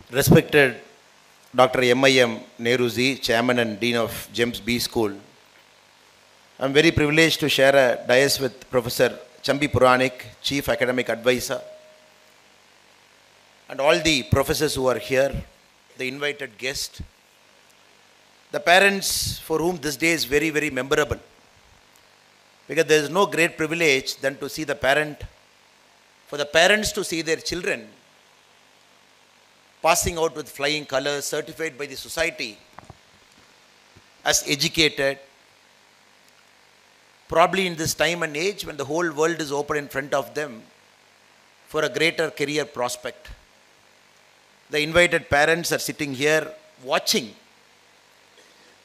Respected Dr. M.I.M. Nehruji, Chairman and Dean of GEMS B School, I am very privileged to share a dais with Professor Chambi Puranik, Chief Academic Advisor, and all the professors who are here, the invited guest, the parents for whom this day is very, very memorable. Because there is no great privilege than to see the for the parents to see their children passing out with flying colors, certified by the society as educated, probably in this time and age when the whole world is open in front of them for a greater career prospect. The invited parents are sitting here watching,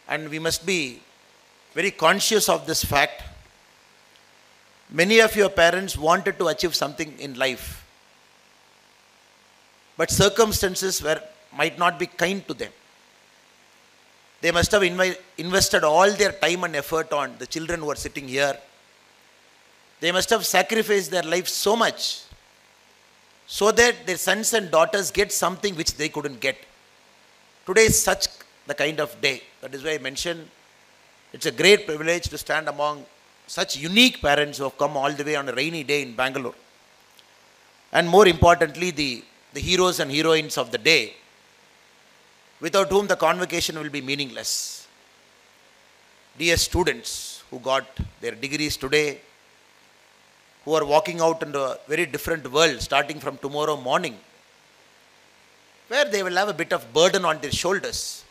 and we must be very conscious of this fact. Many of your parents wanted to achieve something in life, but circumstances might not be kind to them. They must have invested all their time and effort on the children who are sitting here. They must have sacrificed their life so much so that their sons and daughters get something which they couldn't get. Today is such the kind of day. That is why I mentioned it's a great privilege to stand among such unique parents who have come all the way on a rainy day in Bangalore. And more importantly, the heroes and heroines of the day, without whom the convocation will be meaningless. Dear students who got their degrees today, who are walking out into a very different world starting from tomorrow morning, where they will have a bit of burden on their shoulders.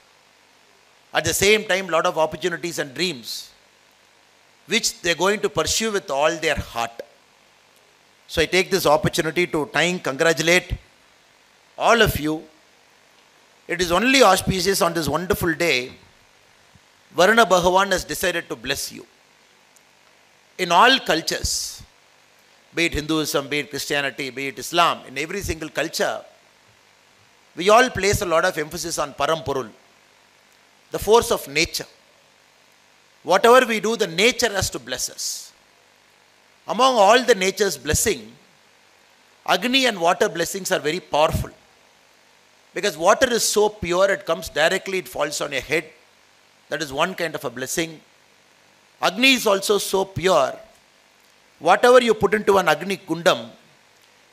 At the same time, a lot of opportunities and dreams, which they are going to pursue with all their heart. So I take this opportunity to congratulate all of you. It is only auspicious on this wonderful day, Varuna Bhagavan has decided to bless you. In all cultures, be it Hinduism, be it Christianity, be it Islam, in every single culture, we all place a lot of emphasis on Parampurul, the force of nature. Whatever we do, the nature has to bless us. Among all the nature's blessing, Agni and water blessings are very powerful. Because water is so pure, it comes directly, it falls on your head. That is one kind of a blessing. Agni is also so pure. Whatever you put into an Agni Kundam,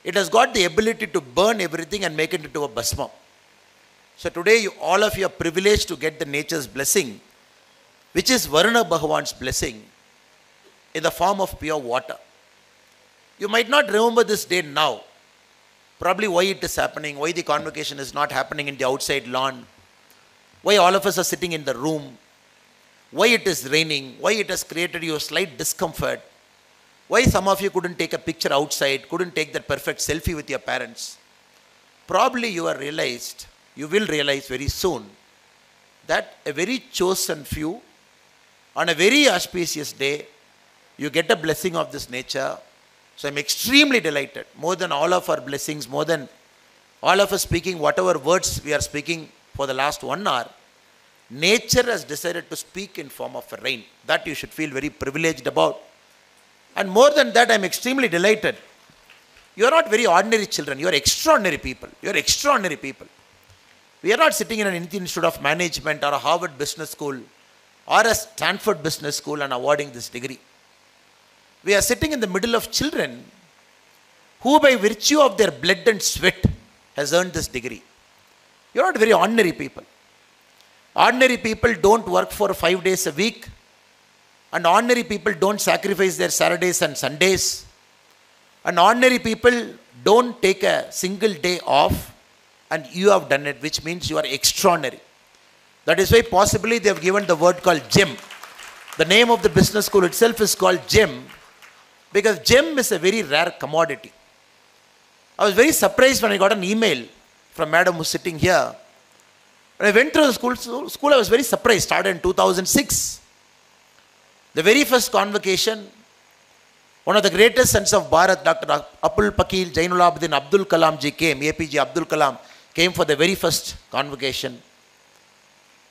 it has got the ability to burn everything and make it into a Bhasma. So today, all of you are privileged to get the nature's blessing, which is Varuna Bhagavan's blessing in the form of pure water. You might not remember this day now. Probably why it is happening, why the convocation is not happening in the outside lawn, why all of us are sitting in the room, why it is raining, why it has created you a slight discomfort, why some of you couldn't take a picture outside, couldn't take that perfect selfie with your parents. Probably you will realize very soon that a very chosen few, on a very auspicious day, you get a blessing of this nature. So I'm extremely delighted, more than all of our blessings, more than all of us speaking whatever words we are speaking for the last 1 hour, nature has decided to speak in form of a rain. That you should feel very privileged about. And more than that, I'm extremely delighted. You are not very ordinary children, you are extraordinary people. You are extraordinary people. We are not sitting in an Indian Institute of Management or a Harvard Business School or a Stanford Business School and awarding this degree. We are sitting in the middle of children who by virtue of their blood and sweat has earned this degree. You are not very ordinary people. Ordinary people don't work for 5 days a week, and ordinary people don't sacrifice their Saturdays and Sundays, and ordinary people don't take a single day off, and you have done it, which means you are extraordinary. That is why possibly they have given the word called gem. The name of the business school itself is called gem, because gem is a very rare commodity. I was very surprised when I got an email from madam who's sitting here. When I went through the school, I was very surprised. Started in 2006. The very first convocation, one of the greatest sons of Bharat, Dr. Apul Pakil Jainulabdin Abdul Kalam ji came, APJ Abdul Kalam came for the very first convocation.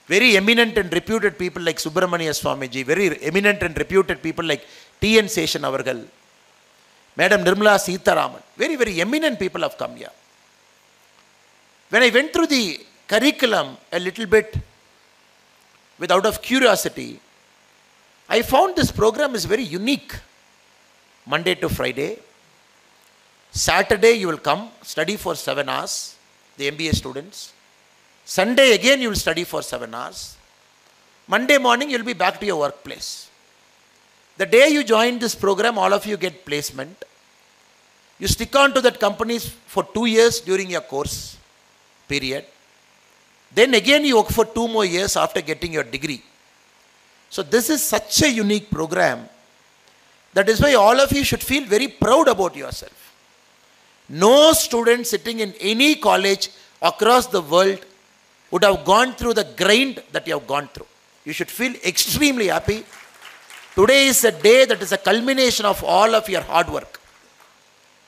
Very eminent and reputed people like Subramania Swamiji, very eminent and reputed people like T.N. Seshan Avargal, Madam Nirmala Sitaraman, very, very eminent people have come here. When I went through the curriculum a little bit out of curiosity, I found this program is very unique. Monday to Friday. Saturday you will come, study for 7 hours, the MBA students. Sunday again you will study for 7 hours. Monday morning you will be back to your workplace. The day you join this program, all of you get placement. You stick on to that company for 2 years during your course period. Then again you work for 2 more years after getting your degree. So this is such a unique program. That is why all of you should feel very proud about yourself. No student sitting in any college across the world would have gone through the grind that you have gone through. You should feel extremely happy. Today is a day that is a culmination of all of your hard work.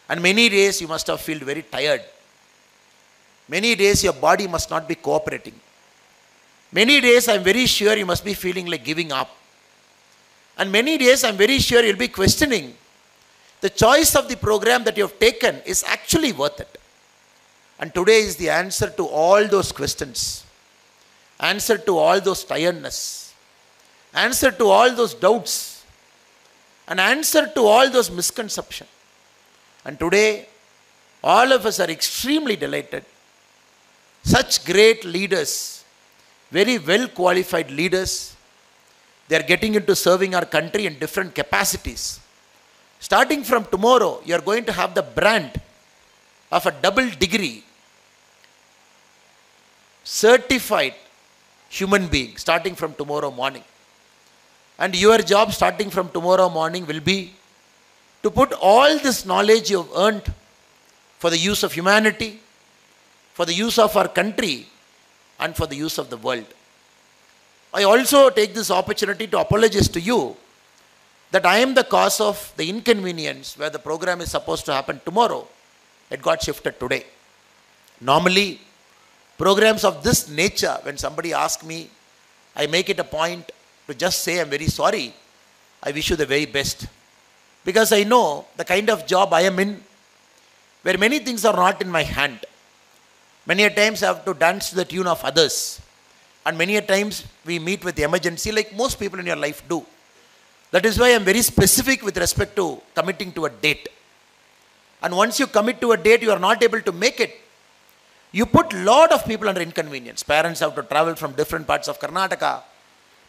And many days you must have felt very tired. Many days your body must not be cooperating. Many days I am very sure you must be feeling like giving up. And many days I am very sure you will be questioning the choice of the program that you have taken is actually worth it. And today is the answer to all those questions. Answer to all those tiredness. Answer to all those doubts. An answer to all those misconceptions. And today, all of us are extremely delighted. Such great leaders, very well qualified leaders, they are getting into serving our country in different capacities. Starting from tomorrow, you are going to have the brand of a double degree, certified human being starting from tomorrow morning. And your job starting from tomorrow morning will be to put all this knowledge you have earned for the use of humanity, for the use of our country, and for the use of the world. I also take this opportunity to apologize to you that I am the cause of the inconvenience where the program is supposed to happen tomorrow. It got shifted today. Normally, programs of this nature, when somebody asks me, I make it a point to just say, I'm very sorry. I wish you the very best. Because I know the kind of job I am in, where many things are not in my hand. Many a times I have to dance to the tune of others. And many a times we meet with emergency like most people in your life do. That is why I am very specific with respect to committing to a date. And once you commit to a date, you are not able to make it. You put a lot of people under inconvenience. Parents have to travel from different parts of Karnataka,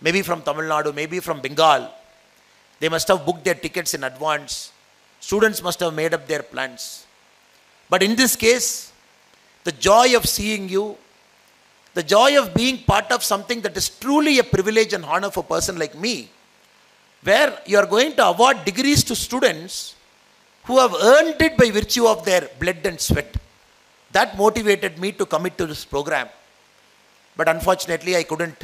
maybe from Tamil Nadu, maybe from Bengal. They must have booked their tickets in advance. Students must have made up their plans. But in this case, the joy of seeing you, the joy of being part of something that is truly a privilege and honor for a person like me, where you are going to award degrees to students who have earned it by virtue of their blood and sweat. That motivated me to commit to this program. But unfortunately, I couldn't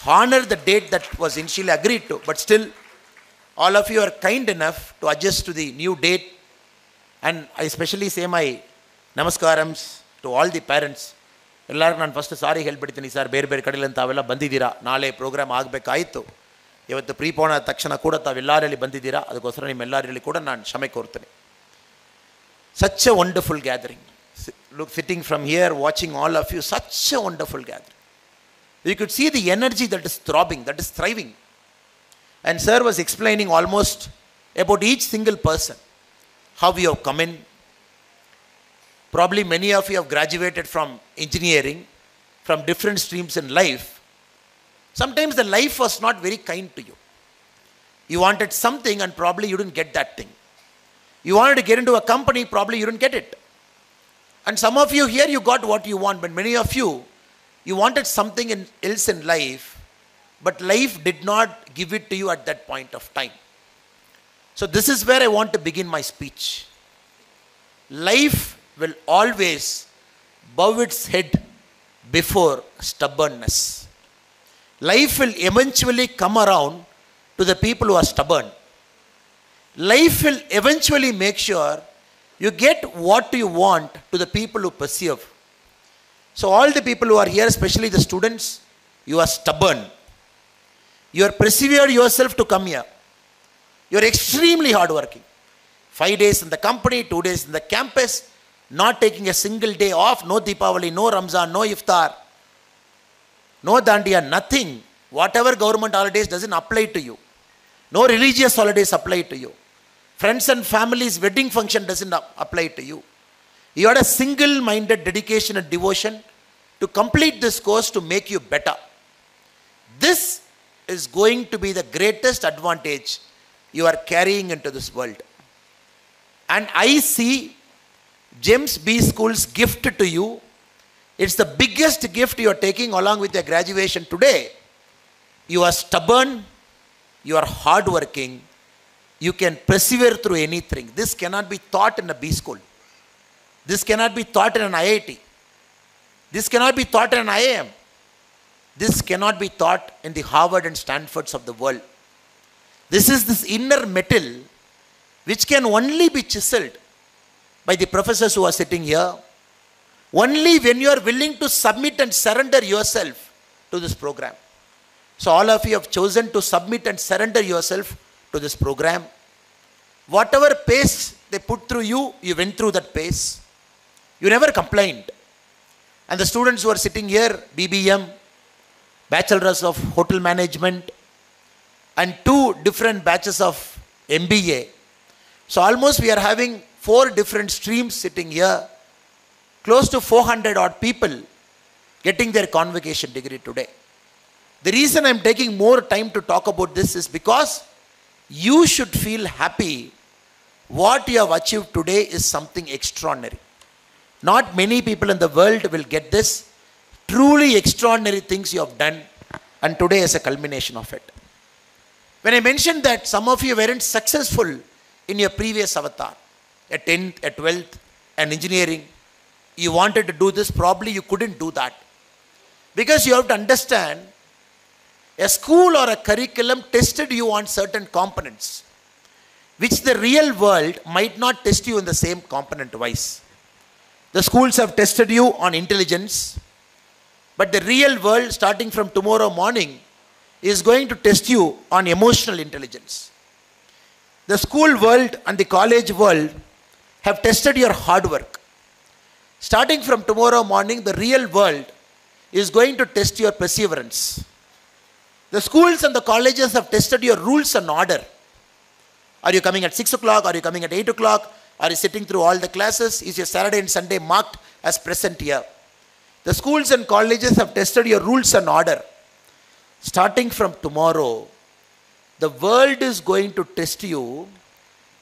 honor the date that was initially agreed to. But still, all of you are kind enough to adjust to the new date. And I especially say my namaskarams to all the parents. ಎಲ್ಲರಿಗೂ ನಾನು first ಸಾರಿ ಹೇಳ್ಬಿಡ್ತೀನಿ sir, ಬೇರೆ ಬೇರೆ ಕಡೆಯಲ್ಲಿ ತಾವೆಲ್ಲ ಬಂದಿದ್ದೀರಾ, ನಾಳೆ program ಆಗಬೇಕಾಯಿತು, ಇವತ್ತು ಪ್ರೀಪೋಣ ತಕ್ಷಣ ಕೂಡ ತಾವೆಲ್ಲರಲ್ಲಿ ಬಂದಿದ್ದೀರಾ, ಅದಕ್ಕೋಸ್ಕರ ನಿಮ್ಮೆಲ್ಲರಲ್ಲಿ ಕೂಡ ನಾನು ಕ್ಷಮೆ ಕೋರ್ತೇನೆ. Such a wonderful gathering. Look, sitting from here, watching all of you, such a wonderful gathering. You could see the energy that is throbbing, that is thriving. And sir was explaining almost about each single person, how we have come in. Probably many of you have graduated from engineering, from different streams in life. Sometimes the life was not very kind to you. You wanted something and probably you didn't get that thing. You wanted to get into a company, probably you didn't get it. And some of you here, you got what you want, but many of you, you wanted something else in life, but life did not give it to you at that point of time. So this is where I want to begin my speech. Life will always bow its head before stubbornness. Life will eventually come around to the people who are stubborn. Life will eventually make sure you get what you want to the people who persevere. So all the people who are here, especially the students, you are stubborn. You are persevered yourself to come here. You are extremely hardworking. 5 days in the company, 2 days in the campus, not taking a single day off, no Deepavali, no Ramzan, no Iftar, no Dandiya, nothing. Whatever government holidays doesn't apply to you. No religious holidays apply to you. Friends and families' wedding function doesn't apply to you. You had a single-minded dedication and devotion to complete this course to make you better. This is going to be the greatest advantage you are carrying into this world. And I see James B. School's gift to you. It's the biggest gift you are taking along with your graduation today. You are stubborn, you are hardworking, you can persevere through anything. This cannot be taught in a B school. This cannot be taught in an IIT. This cannot be taught in an IIM. This cannot be taught in the Harvard and Stanfords of the world. This is this inner metal which can only be chiseled by the professors who are sitting here. Only when you are willing to submit and surrender yourself to this program. So all of you have chosen to submit and surrender yourself to this program. Whatever pace they put through you, you went through that pace. You never complained. And the students who are sitting here, BBM, Bachelors of Hotel Management, and 2 different batches of MBA. So almost we are having 4 different streams sitting here. Close to 400 odd people getting their convocation degree today. The reason I am taking more time to talk about this is because you should feel happy. What you have achieved today is something extraordinary. Not many people in the world will get this. Truly extraordinary things you have done, and today is a culmination of it. When I mentioned that some of you weren't successful in your previous avatar, at 10th, at 12th, and engineering, you wanted to do this, probably you couldn't do that. Because you have to understand, a school or a curriculum tested you on certain components, which the real world might not test you in the same component wise. The schools have tested you on intelligence, but the real world, starting from tomorrow morning, is going to test you on emotional intelligence. The school world and the college world have tested your hard work. Starting from tomorrow morning, the real world is going to test your perseverance. The schools and the colleges have tested your rules and order. Are you coming at 6 o'clock? Are you coming at 8 o'clock? Are you sitting through all the classes? Is your Saturday and Sunday marked as present here? The schools and colleges have tested your rules and order. Starting from tomorrow, the world is going to test you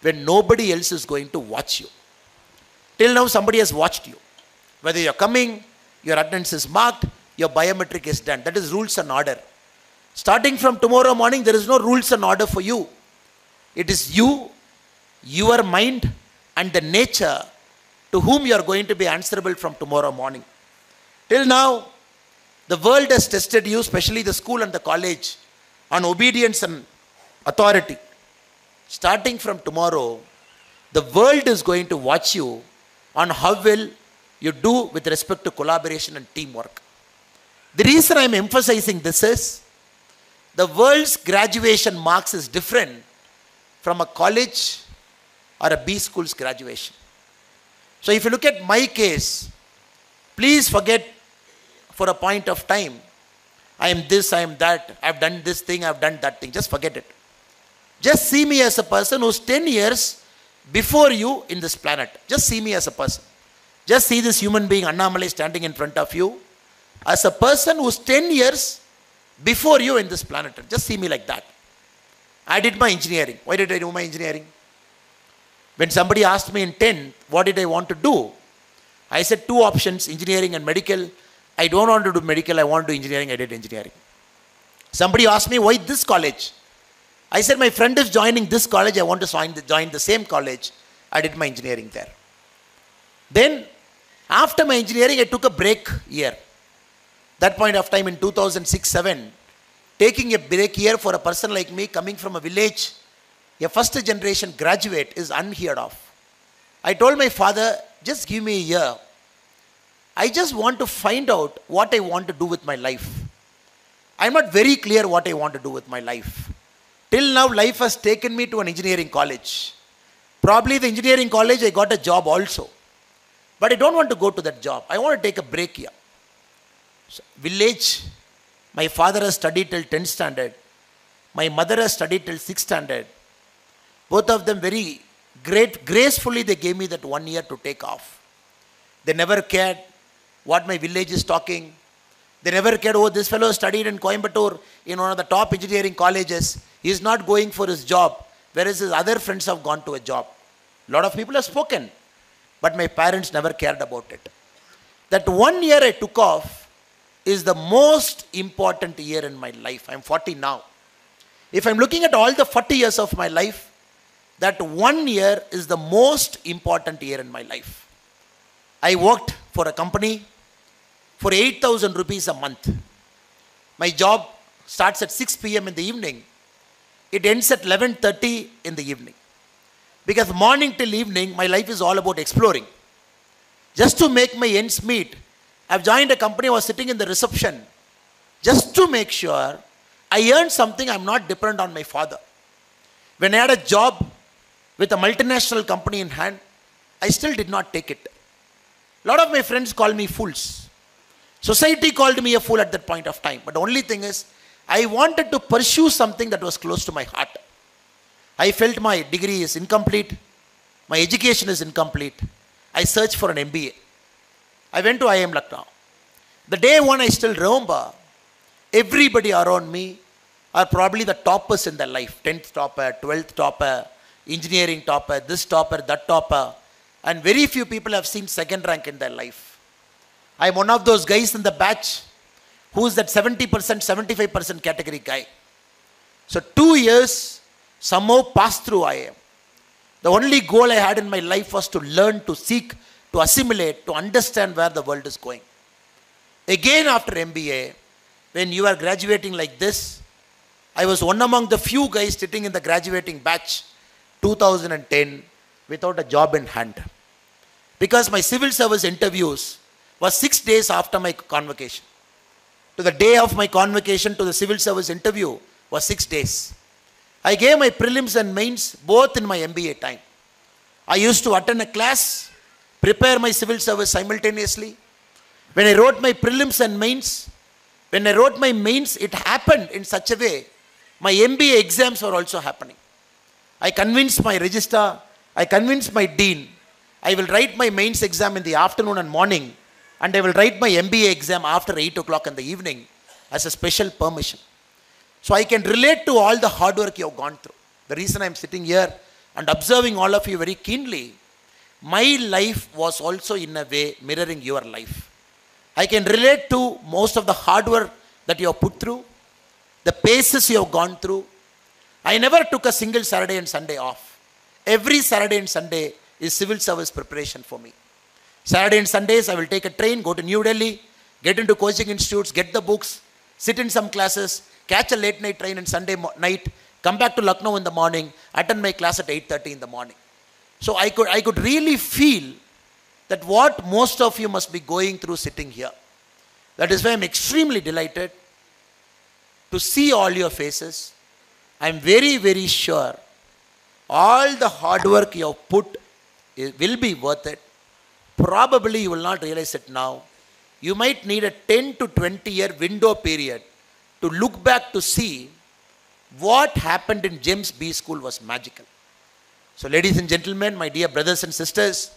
when nobody else is going to watch you. Till now, somebody has watched you. Whether you are coming, your attendance is marked, your biometric is done. That is rules and order. Starting from tomorrow morning, there is no rules and order for you. It is you, your mind, and the nature to whom you are going to be answerable from tomorrow morning. Till now, the world has tested you, especially the school and the college, on obedience and authority. Starting from tomorrow, the world is going to watch you on how well you do with respect to collaboration and teamwork. The reason I am emphasizing this is, the world's graduation marks is different from a college or a B school's graduation. So if you look at my case, please forget for a point of time, I am this, I am that, I have done this thing, I have done that thing. Just forget it. Just see me as a person who's 10 years before you in this planet. Just see me as a person. Just see this human being, Annamalai, standing in front of you as a person who's 10 years before you in this planet. Just see me like that. I did my engineering. Why did I do my engineering? When somebody asked me in 10th, what did I want to do? I said 2 options, engineering and medical. I don't want to do medical, I want to do engineering, I did engineering. Somebody asked me, why this college? I said, my friend is joining this college, I want to join the same college. I did my engineering there. Then, after my engineering, I took a break year. That point of time in 2006-07, taking a break year for a person like me coming from a village, a first generation graduate, is unheard of. I told my father, just give me a year. I just want to find out what I want to do with my life. I'm not very clear what I want to do with my life. Till now, life has taken me to an engineering college. Probably the engineering college, I got a job also. But I don't want to go to that job. I want to take a break here. So, village, my father has studied till 10th standard. My mother has studied till 6th standard. Both of them very gracefully they gave me that 1 year to take off. They never cared what my village is talking. They never cared, oh, this fellow studied in Coimbatore in one of the top engineering colleges. He is not going for his job, whereas his other friends have gone to a job. A lot of people have spoken, but my parents never cared about it. That 1 year I took off is the most important year in my life. I'm 40 now. If I'm looking at all the 40 years of my life, that 1 year is the most important year in my life. I worked for a company for 8,000 rupees a month. My job starts at 6 p.m. in the evening. It ends at 11:30 in the evening. Because morning till evening, my life is all about exploring. Just to make my ends meet, I've joined a company, I was sitting in the reception, just to make sure I earned something, I'm not dependent on my father. When I had a job with a multinational company in hand, I still did not take it. A lot of my friends call me fools. Society called me a fool at that point of time. But the only thing is, I wanted to pursue something that was close to my heart. I felt my degree is incomplete. My education is incomplete. I searched for an MBA. I went to IIM Lucknow. The day one I still remember, everybody around me are probably the toppers in their life. 10th topper, 12th topper, engineering topper, this topper, that topper. And very few people have seen second rank in their life. I'm one of those guys in the batch who's that 70%, 75% category guy. So 2 years somehow passed through IIM. The only goal I had in my life was to learn, to seek, to assimilate, to understand where the world is going. Again after MBA, when you are graduating like this, I was one among the few guys sitting in the graduating batch 2010 without a job in hand. Because my civil service interviews was 6 days after my convocation. To the day of my convocation to the civil service interview was 6 days. I gave my prelims and mains both in my MBA time. I used to attend a class, prepare my civil service simultaneously. When I wrote my prelims and mains, when I wrote my mains, it happened in such a way, my MBA exams were also happening. I convinced my registrar, I convinced my dean, I will write my mains exam in the afternoon and morning, and I will write my MBA exam after 8 o'clock in the evening as a special permission. So I can relate to all the hard work you have gone through. The reason I am sitting here and observing all of you very keenly, my life was also in a way mirroring your life. I can relate to most of the hard work that you have put through, the paces you have gone through. I never took a single Saturday and Sunday off. Every Saturday and Sunday is civil service preparation for me. Saturday and Sundays, I will take a train, go to New Delhi, get into coaching institutes, get the books, sit in some classes, catch a late night train on Sunday night, come back to Lucknow in the morning, attend my class at 8:30 in the morning. So I could really feel that what most of you must be going through sitting here. That is why I'm extremely delighted to see all your faces. I'm very, very sure all the hard work you have put will be worth it. Probably you will not realize it now. You might need a 10 to 20 year window period to look back to see what happened in James B School was magical. So ladies and gentlemen, my dear brothers and sisters,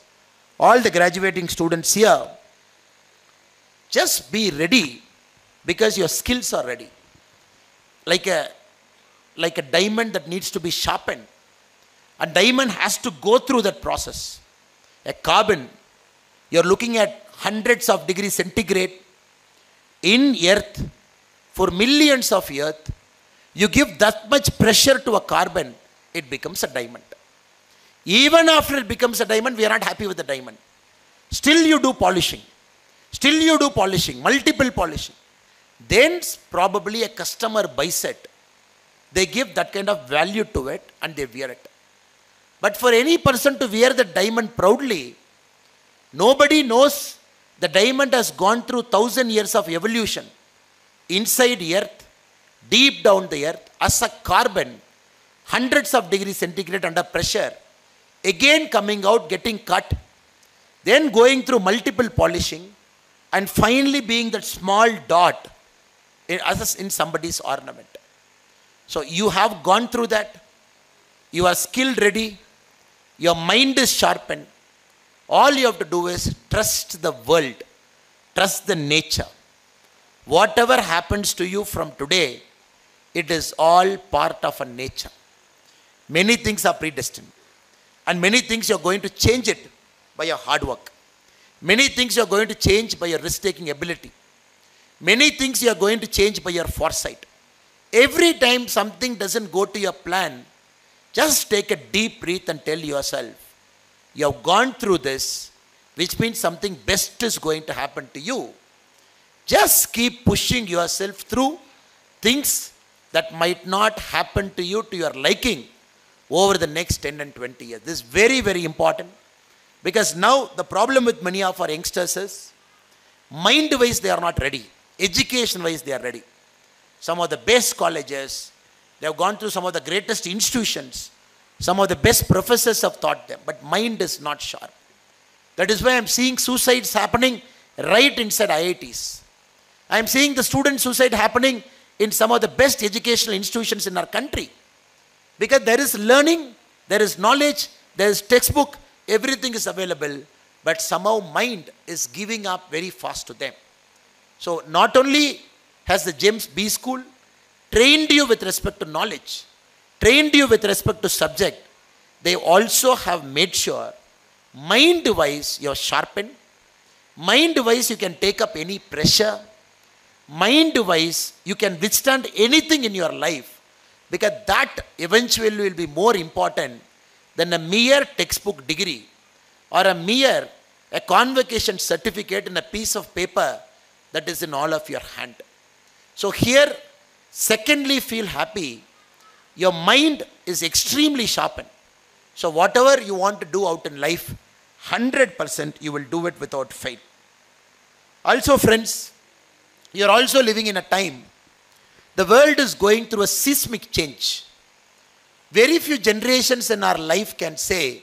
all the graduating students here, just be ready because your skills are ready. Like a diamond that needs to be sharpened. A diamond has to go through that process. A carbon, you're looking at hundreds of degrees centigrade in earth for millions of years. You give that much pressure to a carbon, it becomes a diamond. Even after it becomes a diamond, we are not happy with the diamond. Still you do polishing. Still you do polishing, multiple polishing. Then probably a customer buys it. They give that kind of value to it and they wear it. But for any person to wear the diamond proudly, nobody knows the diamond has gone through 1,000 years of evolution. Inside earth, deep down the earth, as a carbon, hundreds of degrees centigrade under pressure, again coming out, getting cut, then going through multiple polishing, and finally being that small dot in somebody's ornament. So you have gone through that. You are skill ready. Your mind is sharpened. All you have to do is trust the world. Trust the nature. Whatever happens to you from today, it is all part of a nature. Many things are predestined. And many things you are going to change it by your hard work. Many things you are going to change by your risk-taking ability. Many things you are going to change by your foresight. Every time something doesn't go to your plan, just take a deep breath and tell yourself, you have gone through this, which means something best is going to happen to you. Just keep pushing yourself through things that might not happen to you to your liking over the next 10 and 20 years. This is very, very important, because now the problem with many of our youngsters is mind-wise they are not ready. Education-wise they are ready. Some of the best colleges, they have gone through some of the greatest institutions. Some of the best professors have taught them, but mind is not sharp. That is why I am seeing suicides happening right inside IITs. I am seeing the student suicide happening in some of the best educational institutions in our country. Because there is learning, there is knowledge, there is textbook, everything is available, but somehow mind is giving up very fast to them. So not only has the GEMS B school trained you with respect to knowledge, trained you with respect to subject, they also have made sure mind-wise you are sharpened, mind-wise you can take up any pressure, mind-wise you can withstand anything in your life, because that eventually will be more important than a mere textbook degree or a convocation certificate in a piece of paper that is in all of your hand. So here, secondly, feel happy. Your mind is extremely sharpened. So whatever you want to do out in life, 100% you will do it without fail. Also friends, you are also living in a time, the world is going through a seismic change. Very few generations in our life can say,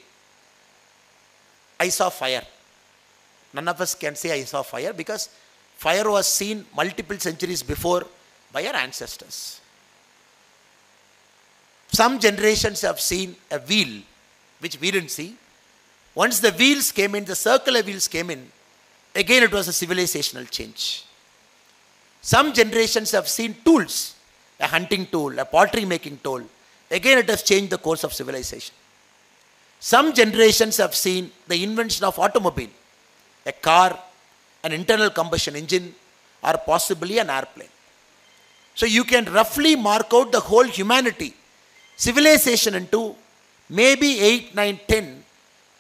I saw fire. None of us can say I saw fire, because fire was seen multiple centuries before by our ancestors. Some generations have seen a wheel, which we didn't see. Once the wheels came in, the circular wheels came in, again it was a civilizational change. Some generations have seen tools, a hunting tool, a pottery making tool. Again it has changed the course of civilization. Some generations have seen the invention of automobile, a car, an internal combustion engine, or possibly an airplane. So you can roughly mark out the whole humanity, civilization into maybe 8, 9, 10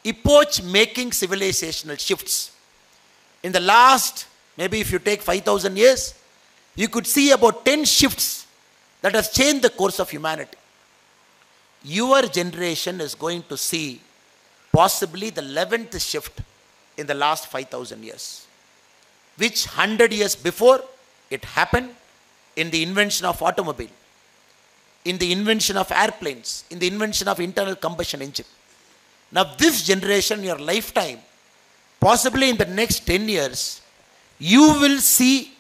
epoch-making civilizational shifts. In the last, maybe if you take 5,000 years, you could see about 10 shifts that has changed the course of humanity. Your generation is going to see possibly the 11th shift in the last 5,000 years. Which 100 years before it happened in the invention of automobile, in the invention of airplanes, in the invention of internal combustion engine. Now this generation, your lifetime, possibly in the next 10 years, you will see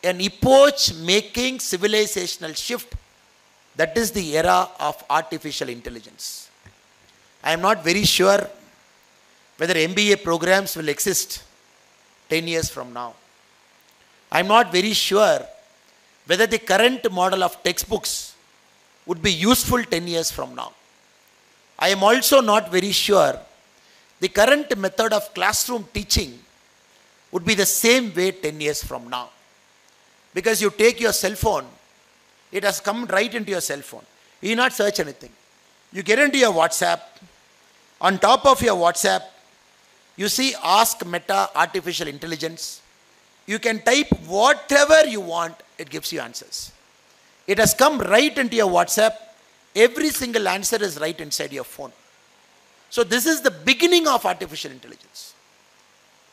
an epoch-making civilizational shift. That is the era of artificial intelligence. I am not very sure whether MBA programs will exist 10 years from now. I am not very sure whether the current model of textbooks would be useful 10 years from now. I am also not very sure the current method of classroom teaching would be the same way 10 years from now. Because you take your cell phone, it has come right into your cell phone. You need not search anything. You get into your WhatsApp. On top of your WhatsApp, you see Ask Meta Artificial Intelligence. You can type whatever you want, it gives you answers. It has come right into your WhatsApp. Every single answer is right inside your phone. So this is the beginning of artificial intelligence.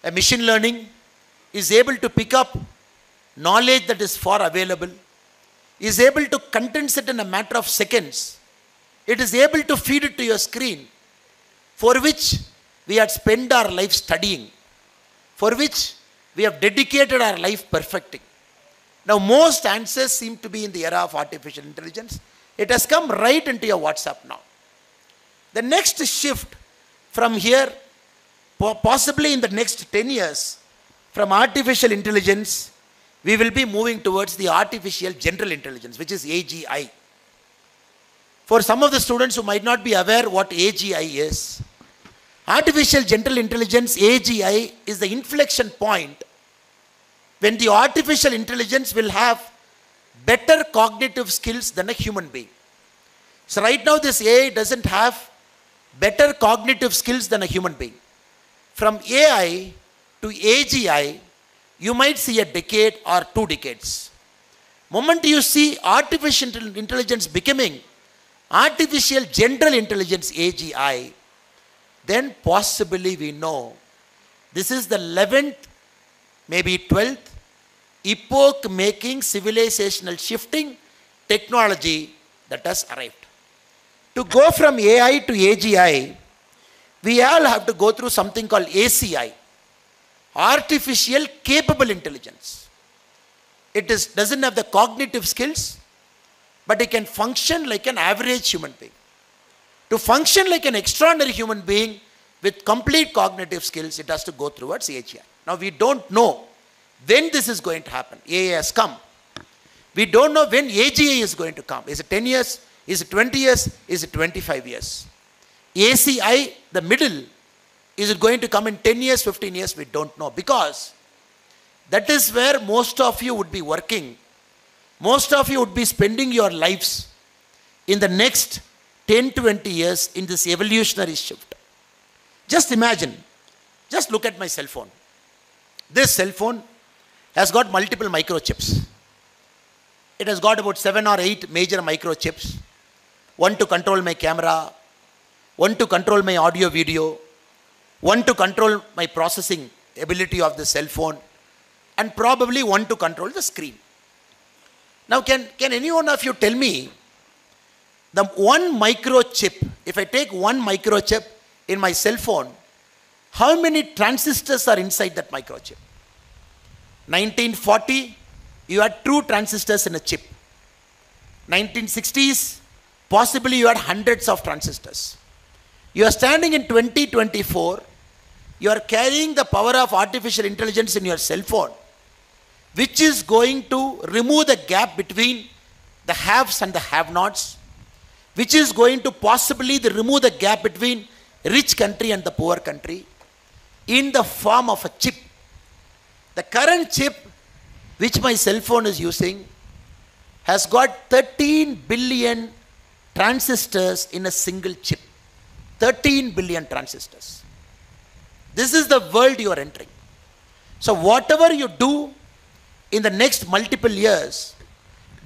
A machine learning is able to pick up knowledge that is far available, is able to condense it in a matter of seconds. It is able to feed it to your screen, for which we had spent our life studying, for which we have dedicated our life perfecting. Now most answers seem to be in the era of artificial intelligence. It has come right into your WhatsApp now. The next shift from here, possibly in the next 10 years, from artificial intelligence, we will be moving towards the artificial general intelligence, which is AGI. For some of the students who might not be aware what AGI is, artificial general intelligence, AGI, is the inflection point when the artificial intelligence will have better cognitive skills than a human being. So right now this AI doesn't have better cognitive skills than a human being. From AI to AGI, you might see a decade or 2 decades. Moment you see artificial intelligence becoming artificial general intelligence, AGI, then possibly we know this is the 11th, maybe 12th, epoch-making, civilizational shifting technology that has arrived. To go from AI to AGI, we all have to go through something called ACI, artificial capable intelligence. It doesn't have the cognitive skills, but it can function like an average human being. To function like an extraordinary human being with complete cognitive skills, it has to go towards AGI. Now we don't know when this is going to happen. AI has come. We don't know when AGI is going to come. Is it 10 years? Is it 20 years? Is it 25 years? ACI, the middle, is it going to come in 10 years, 15 years? We don't know, because that is where most of you would be working. Most of you would be spending your lives in the next 10, 20 years in this evolutionary shift. Just imagine, just look at my cell phone. This cell phone has got multiple microchips. It has got about 7 or 8 major microchips. One to control my camera, one to control my audio video, one to control my processing ability of the cell phone, and probably one to control the screen. Now can any one of you tell me, the one microchip, if I take one microchip in my cell phone, how many transistors are inside that microchip? 1940, you had 2 transistors in a chip. 1960s, possibly you had hundreds of transistors. You are standing in 2024, you are carrying the power of artificial intelligence in your cell phone, which is going to remove the gap between the haves and the have-nots, which is going to possibly remove the gap between rich country and the poor country in the form of a chip. The current chip which my cell phone is using has got 13 billion transistors in a single chip. 13 billion transistors. This is the world you are entering. So whatever you do in the next multiple years,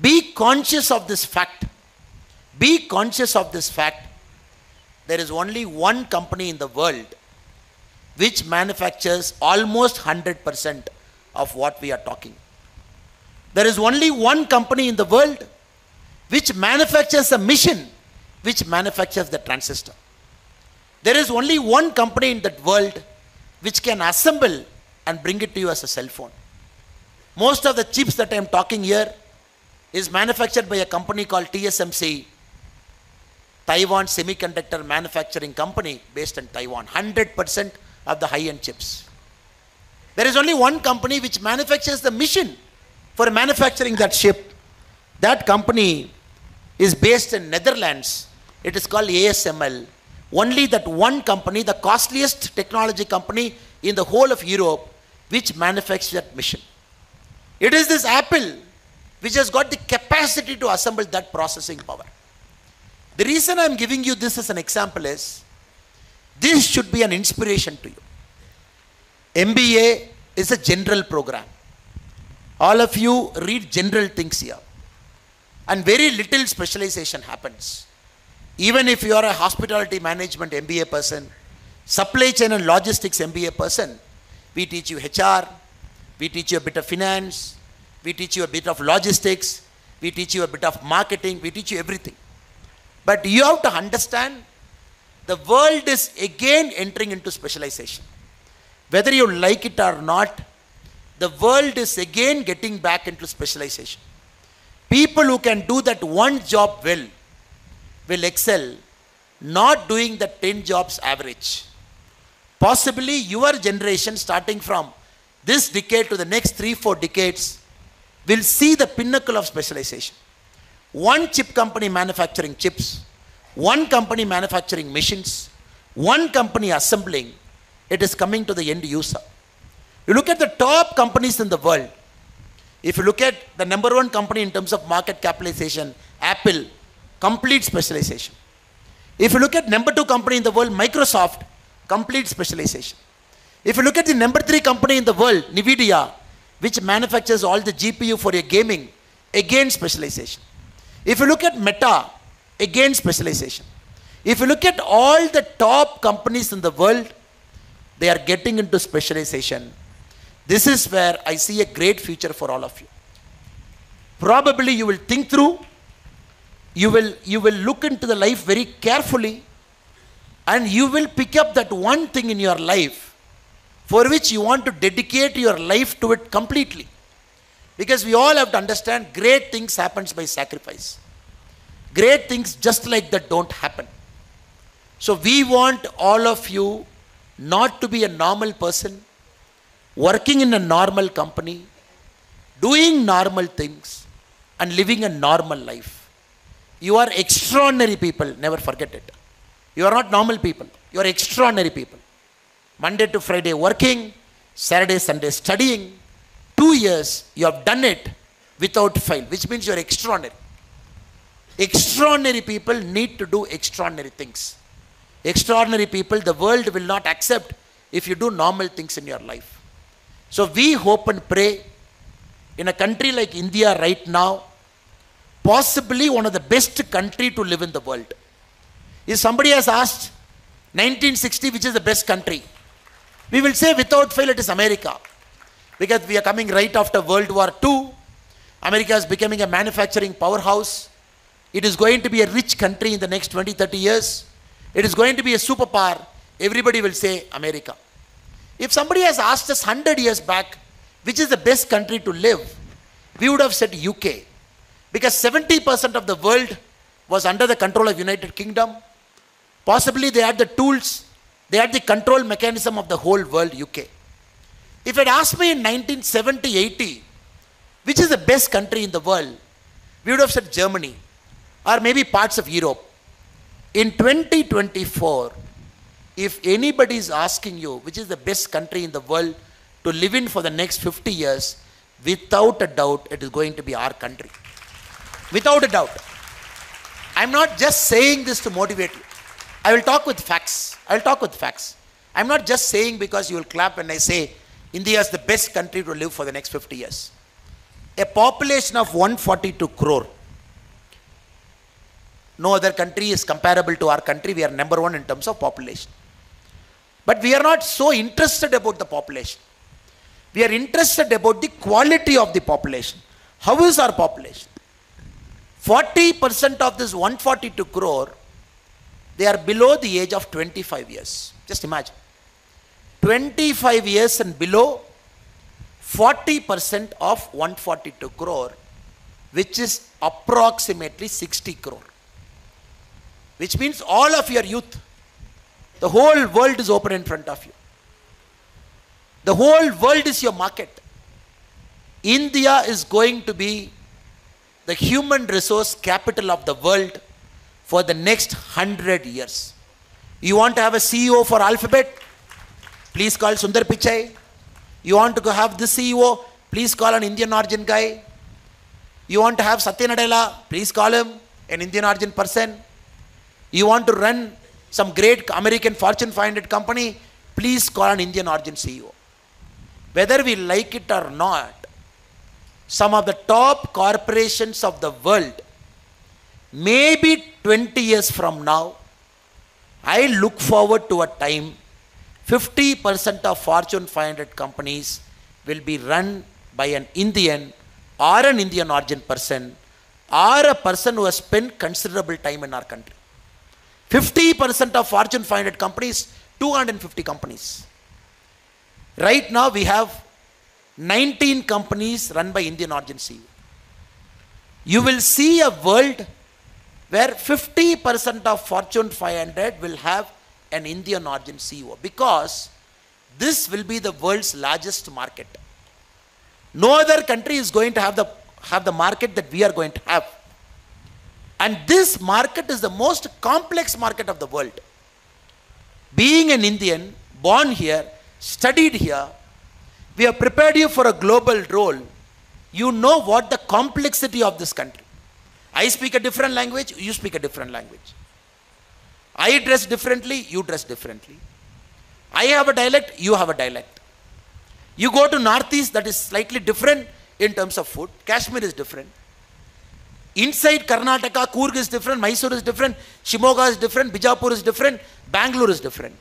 be conscious of this fact. Be conscious of this fact. There is only one company in the world which manufactures almost 100% of what we are talking. There is only one company in the world which manufactures a machine which manufactures the transistor. There is only one company in that world which can assemble and bring it to you as a cell phone. Most of the chips that I am talking here is manufactured by a company called TSMC, Taiwan Semiconductor Manufacturing Company based in Taiwan. 100% of the high-end chips. There is only one company which manufactures the machine for manufacturing that chip. That company is based in Netherlands. It is called ASML. Only that one company, the costliest technology company in the whole of Europe, which manufactures that machine. It is this Apple which has got the capacity to assemble that processing power. The reason I am giving you this as an example is, this should be an inspiration to you. MBA is a general program. All of you read general things here. And very little specialization happens. Even if you are a hospitality management MBA person, supply chain and logistics MBA person, we teach you HR, we teach you a bit of finance, we teach you a bit of logistics, we teach you a bit of marketing, we teach you everything. But you have to understand the world is again entering into specialization. Whether you like it or not, the world is again getting back into specialization. People who can do that one job well will excel, not doing the 10 jobs average. Possibly your generation, starting from this decade to the next 3-4 decades, will see the pinnacle of specialization. One chip company manufacturing chips, one company manufacturing machines, one company assembling, it is coming to the end user. You look at the top companies in the world. If you look at the number one company in terms of market capitalization, Apple, complete specialization. If you look at number 2 company in the world, Microsoft, complete specialization. If you look at the number 3 company in the world, NVIDIA, which manufactures all the GPU for your gaming, again specialization. If you look at Meta, again specialization. If you look at all the top companies in the world, they are getting into specialization. This is where I see a great future for all of you. Probably you will think through, you will look into the life very carefully, and you will pick up that one thing in your life for which you want to dedicate your life to it completely. Because we all have to understand, great things happens by sacrifice. Great things just like that don't happen. So we want all of you not to be a normal person, working in a normal company, doing normal things, and living a normal life. You are extraordinary people, never forget it. You are not normal people, you are extraordinary people. Monday to Friday working, Saturday, Sunday studying. 2 years, you have done it without fail, which means you are extraordinary. Extraordinary people need to do extraordinary things. Extraordinary people, the world will not accept if you do normal things in your life. So we hope and pray, in a country like India right now, possibly one of the best country to live in the world. If somebody has asked 1960 which is the best country, we will say without fail it is America. Because we are coming right after World War II. America is becoming a manufacturing powerhouse. It is going to be a rich country in the next 20-30 years. It is going to be a superpower. Everybody will say America. If somebody has asked us 100 years back, which is the best country to live, we would have said UK. Because 70% of the world was under the control of United Kingdom. Possibly they had the tools, they had the control mechanism of the whole world, UK. If you had asked me in 1970-80, which is the best country in the world, we would have said Germany, or maybe parts of Europe. In 2024, if anybody is asking you which is the best country in the world to live in for the next 50 years, without a doubt, it is going to be our country. Without a doubt. I'm not just saying this to motivate you. I will talk with facts. I will talk with facts. I'm not just saying because you will clap when I say India is the best country to live for the next 50 years. A population of 142 crore. No other country is comparable to our country. We are number 1 in terms of population. But we are not so interested about the population. We are interested about the quality of the population. How is our population? 40% of this 142 crore, they are below the age of 25 years. Just imagine. 25 years and below, 40% of 142 crore, which is approximately 60 crore. Which means all of your youth, the whole world is open in front of you. The whole world is your market. India is going to be the human resource capital of the world for the next 100 years. You want to have a CEO for Alphabet? Please call Sundar Pichai. You want to have this CEO? Please call an Indian origin guy. You want to have Satya Nadella? Please call him an Indian origin person. You want to run some great American Fortune 500 company? Please call an Indian origin CEO. Whether we like it or not, some of the top corporations of the world, maybe 20 years from now, I look forward to a time 50% of Fortune 500 companies will be run by an Indian or an Indian origin person or a person who has spent considerable time in our country. 50% of Fortune 500 companies, 250 companies. Right now we have 19 companies run by Indian origin CEO. You will see a world where 50% of Fortune 500 will have an Indian origin CEO, because this will be the world's largest market. No other country is going to have the market that we are going to have. And this market is the most complex market of the world. Being an Indian, born here, studied here, we have prepared you for a global role. You know what the complexity of this country. I speak a different language, you speak a different language. I dress differently, you dress differently. I have a dialect, you have a dialect. You go to Northeast, that is slightly different in terms of food. Kashmir is different. Inside Karnataka, Coorg is different, Mysore is different, Shimoga is different, Bijapur is different, Bangalore is different.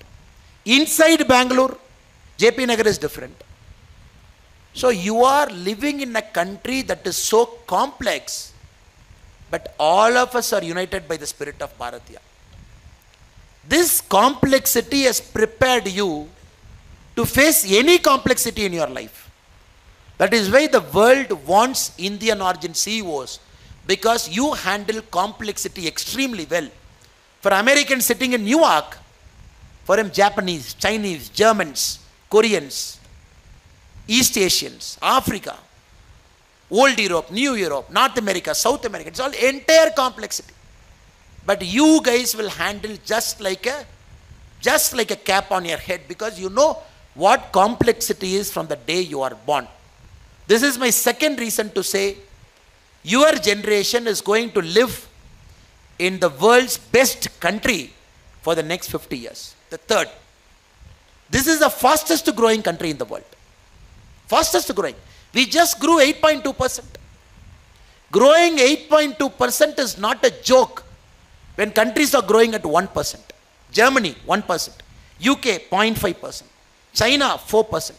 Inside Bangalore, JP Nagar is different. So you are living in a country that is so complex, but all of us are united by the spirit of Bharatiya. This complexity has prepared you to face any complexity in your life. That is why the world wants Indian origin CEOs, because you handle complexity extremely well. For Americans sitting in New York, for him Japanese, Chinese, Germans, Koreans, East Asians, Africa, Old Europe, New Europe, North America, South America, it's all entire complexity. But you guys will handle just like a cap on your head, because you know what complexity is from the day you are born. This is my second reason to say your generation is going to live in the world's best country for the next 50 years. The third, this is the fastest growing country in the world. Fastest growing. We just grew 8.2%. Growing 8.2% is not a joke when countries are growing at 1%. Germany, 1%. UK, 0.5%. China, 4%.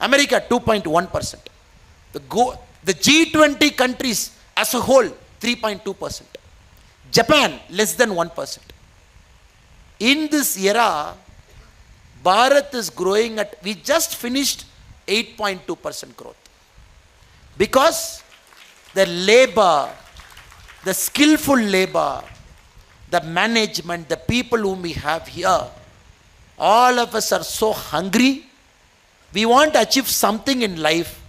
America, 2.1%. The G20 countries as a whole, 3.2%. Japan, less than 1%. In this era, Bharat is growing at, we just finished 8.2% growth. Because the labor, the skillful labor, the management, the people whom we have here, all of us are so hungry. We want to achieve something in life.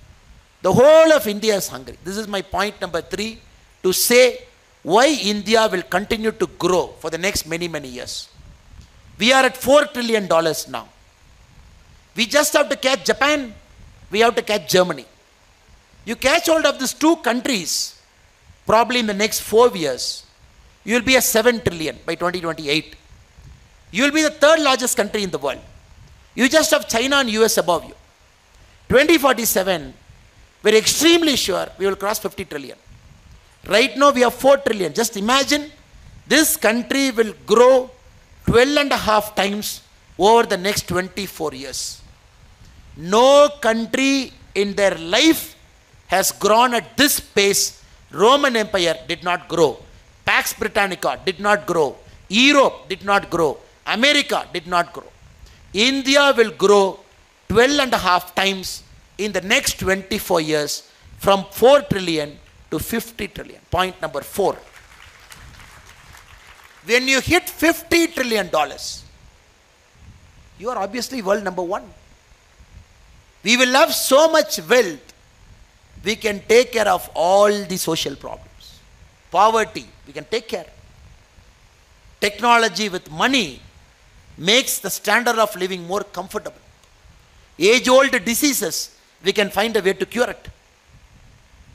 The whole of India is hungry. This is my point number 3, to say why India will continue to grow for the next many, many years. We are at $4 trillion now. We just have to catch Japan. We have to catch Germany. You catch hold of these two countries, probably in the next 4 years, you will be a 7 trillion by 2028. You will be the third largest country in the world. You just have China and US above you. 2047, we're extremely sure we will cross 50 trillion. Right now we have 4 trillion. Just imagine this country will grow 12.5 times over the next 24 years. No country in their life has grown at this pace. Roman Empire did not grow. Pax Britannica did not grow. Europe did not grow. America did not grow. India will grow 12.5 times in the next 24 years, from 4 trillion to 50 trillion. Point number 4. When you hit $50 trillion, you are obviously world number 1. We will have so much wealth, we can take care of all the social problems. Poverty, we can take care. Technology with money makes the standard of living more comfortable. Age-old diseases, we can find a way to cure it.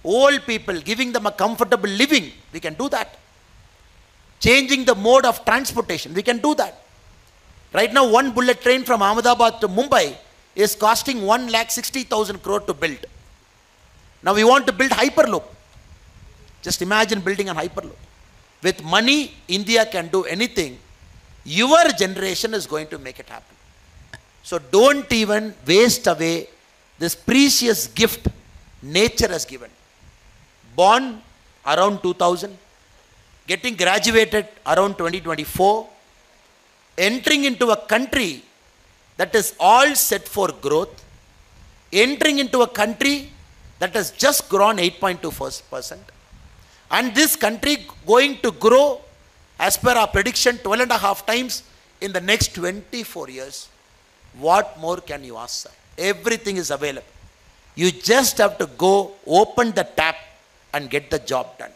Old people, giving them a comfortable living, we can do that. Changing the mode of transportation, we can do that. Right now, one bullet train from Ahmedabad to Mumbai is costing 1,60,000 crore to build. Now we want to build Hyperloop. Just imagine building a Hyperloop. With money, India can do anything. Your generation is going to make it happen. So don't even waste away this precious gift nature has given. Born around 2000, getting graduated around 2024, entering into a country that is all set for growth, entering into a country that has just grown 8.2%, and this country going to grow as per our prediction 12.5 times in the next 24 years. What more can you ask, sir? Everything is available. You just have to go open the tap and get the job done.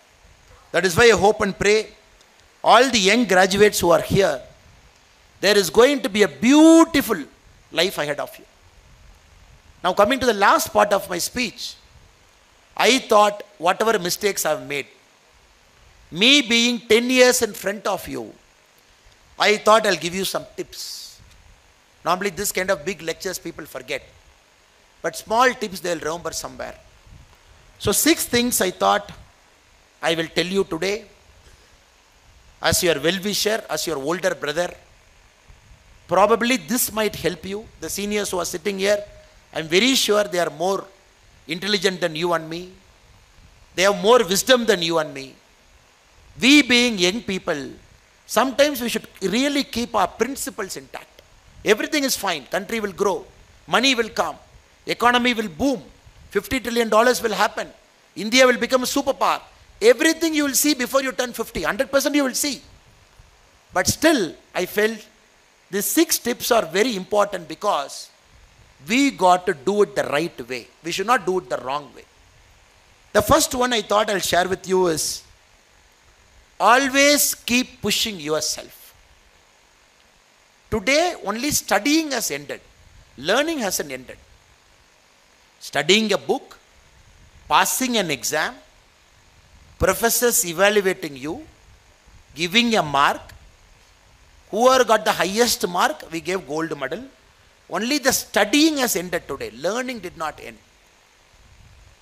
That is why I hope and pray all the young graduates who are here, there is going to be a beautiful life ahead of you. Now coming to the last part of my speech, I thought whatever mistakes I have made, me being 10 years in front of you, I thought I'll give you some tips. Normally this kind of big lectures people forget, but small tips they'll remember somewhere. So 6 things I thought I will tell you today as your well-wisher, as your older brother. Probably this might help you. The seniors who are sitting here, I'm very sure they are more intelligent than you and me. They have more wisdom than you and me. We being young people, sometimes we should really keep our principles intact. Everything is fine. Country will grow. Money will come. Economy will boom. $50 trillion will happen. India will become a superpower. Everything you will see before you turn 50. 100% you will see. But still, I felt these 6 tips are very important because we got to do it the right way. We should not do it the wrong way. The first one I thought I'll share with you is always keep pushing yourself. Today, only studying has ended. Learning hasn't ended. Studying a book, passing an exam, professors evaluating you, giving a mark. Whoever got the highest mark, we gave gold medal. Only the studying has ended today. Learning did not end.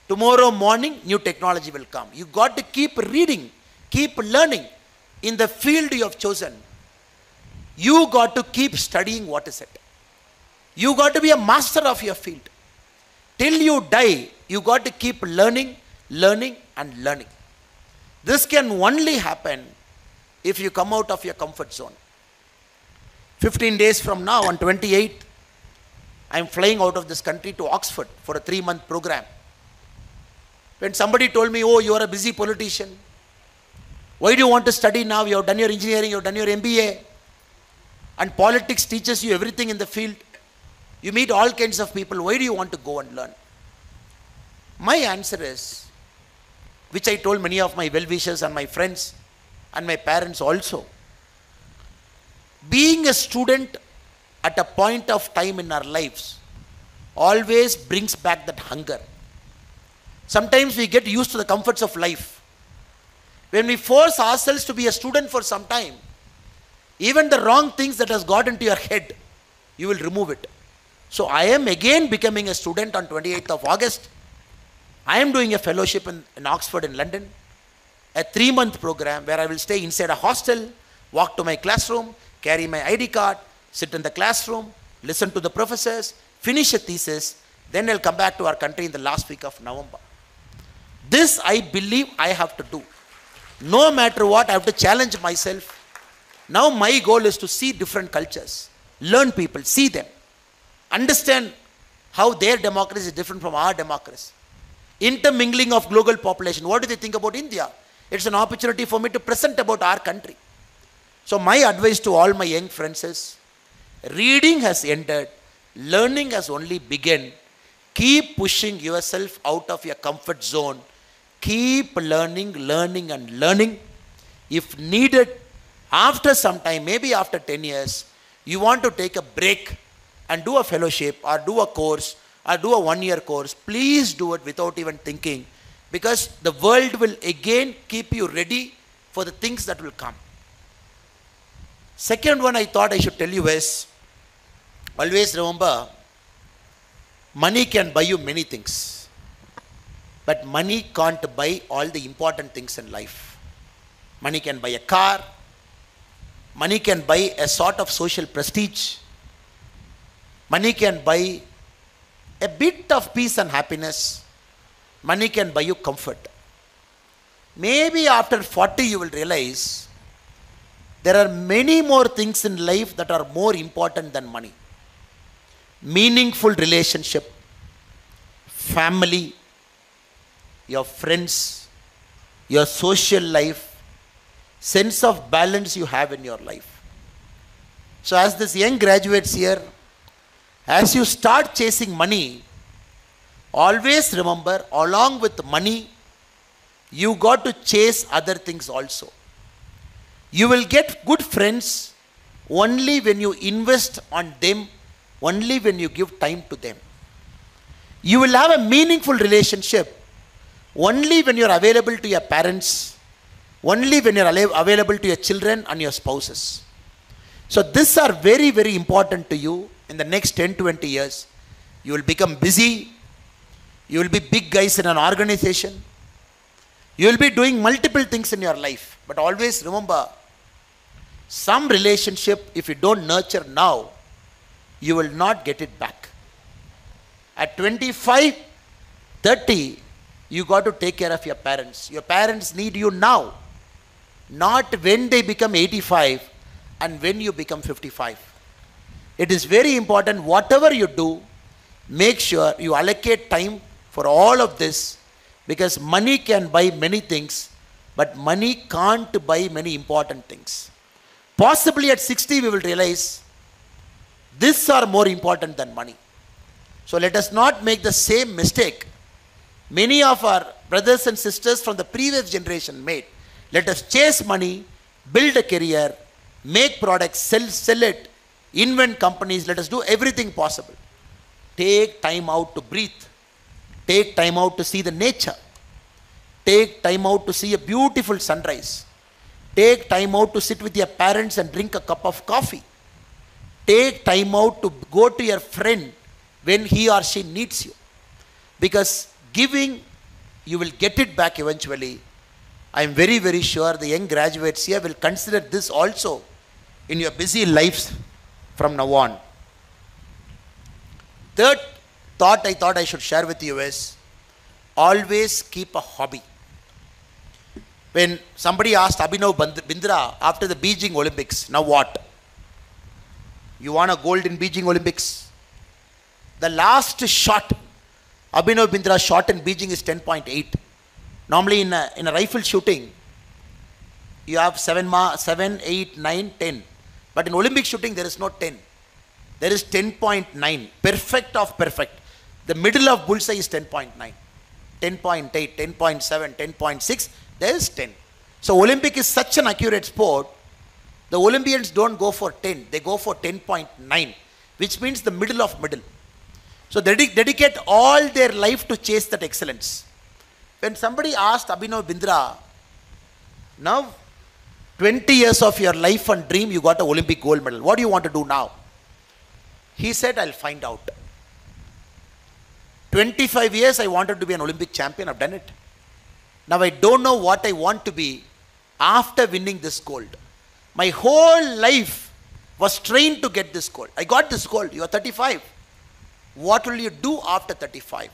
Tomorrow morning, new technology will come. You got to keep reading, keep learning in the field you have chosen. You got to keep studying what is it. You got to be a master of your field. Till you die, you got to keep learning, learning and learning. This can only happen if you come out of your comfort zone. 15 days from now, on 28th, I am flying out of this country to Oxford for a 3-month program. When somebody told me, oh, you are a busy politician. Why do you want to study now? You have done your engineering, you have done your MBA. And politics teaches you everything in the field. You meet all kinds of people. Why do you want to go and learn? My answer is, which I told many of my well-wishers and my friends and my parents also. Being a student at a point of time in our lives always brings back that hunger. Sometimes we get used to the comforts of life. When we force ourselves to be a student for some time, even the wrong things that has got into your head, you will remove it. So I am again becoming a student on 28th of August. I am doing a fellowship in Oxford in London, a 3-month program where I will stay inside a hostel, walk to my classroom, carry my ID card, sit in the classroom, listen to the professors, finish a thesis, then I'll come back to our country in the last week of November. This I believe I have to do. No matter what, I have to challenge myself. Now my goal is to see different cultures, learn people, see them, understand how their democracy is different from our democracy. Intermingling of global population. What do they think about India? It's an opportunity for me to present about our country. So my advice to all my young friends is, reading has ended, learning has only begun. Keep pushing yourself out of your comfort zone. Keep learning, learning and learning. If needed, after some time, maybe after 10 years, you want to take a break and do a fellowship or do a course or do a 1-year course, please do it without even thinking, because the world will again keep you ready for the things that will come. Second one I thought I should tell you is, always remember, money can buy you many things, but money can't buy all the important things in life. Money can buy a car, money can buy a sort of social prestige, money can buy a bit of peace and happiness, money can buy you comfort. Maybe after 40 you will realize There are many more things in life that are more important than money. Meaningful relationship, family, your friends, your social life, sense of balance you have in your life. So as this young graduates here, as you start chasing money, always remember, along with money, you got to chase other things also. You will get good friends only when you invest on them, only when you give time to them. You will have a meaningful relationship only when you are available to your parents, only when you are available to your children and your spouses. So these are very, very important to you in the next 10-20 years. You will become busy. You will be big guys in an organization. You will be doing multiple things in your life. But always remember, some relationship, if you don't nurture now, you will not get it back. At 25, 30, you got to take care of your parents. Your parents need you now, not when they become 85 and when you become 55. It is very important, whatever you do, make sure you allocate time for all of this, because money can buy many things, but money can't buy many important things. Possibly at 60 we will realize these are more important than money. So let us not make the same mistake many of our brothers and sisters from the previous generation made. Let us chase money, build a career, make products, sell it, invent companies. Let us do everything possible. Take time out to breathe. Take time out to see the nature. Take time out to see a beautiful sunrise. Take time out to sit with your parents and drink a cup of coffee. Take time out to go to your friend when he or she needs you. Because giving, you will get it back eventually. I am very, very sure the young graduates here will consider this also in your busy lives from now on. Third thought I thought I should share with you is, always keep a hobby. When somebody asked Abhinav Bindra after the Beijing Olympics, now what? You won a gold in Beijing Olympics. The last shot Abhinav Bindra shot in Beijing is 10.8. Normally in a rifle shooting, you have 7, 8, 9, 10. But in Olympic shooting, there is no 10. There is 10.9. Perfect of perfect. The middle of bullseye is 10.9. 10.8, 10.7, 10.6. There is 10. So Olympic is such an accurate sport. The Olympians don't go for 10. They go for 10.9, which means the middle of middle. So they dedicate all their life to chase that excellence. When somebody asked Abhinav Bindra, now 20 years of your life and dream, you got an Olympic gold medal. What do you want to do now? He said, I'll find out. 25 years I wanted to be an Olympic champion. I've done it. Now I don't know what I want to be after winning this gold. My whole life was trained to get this gold. I got this gold. You are 35. What will you do after 35?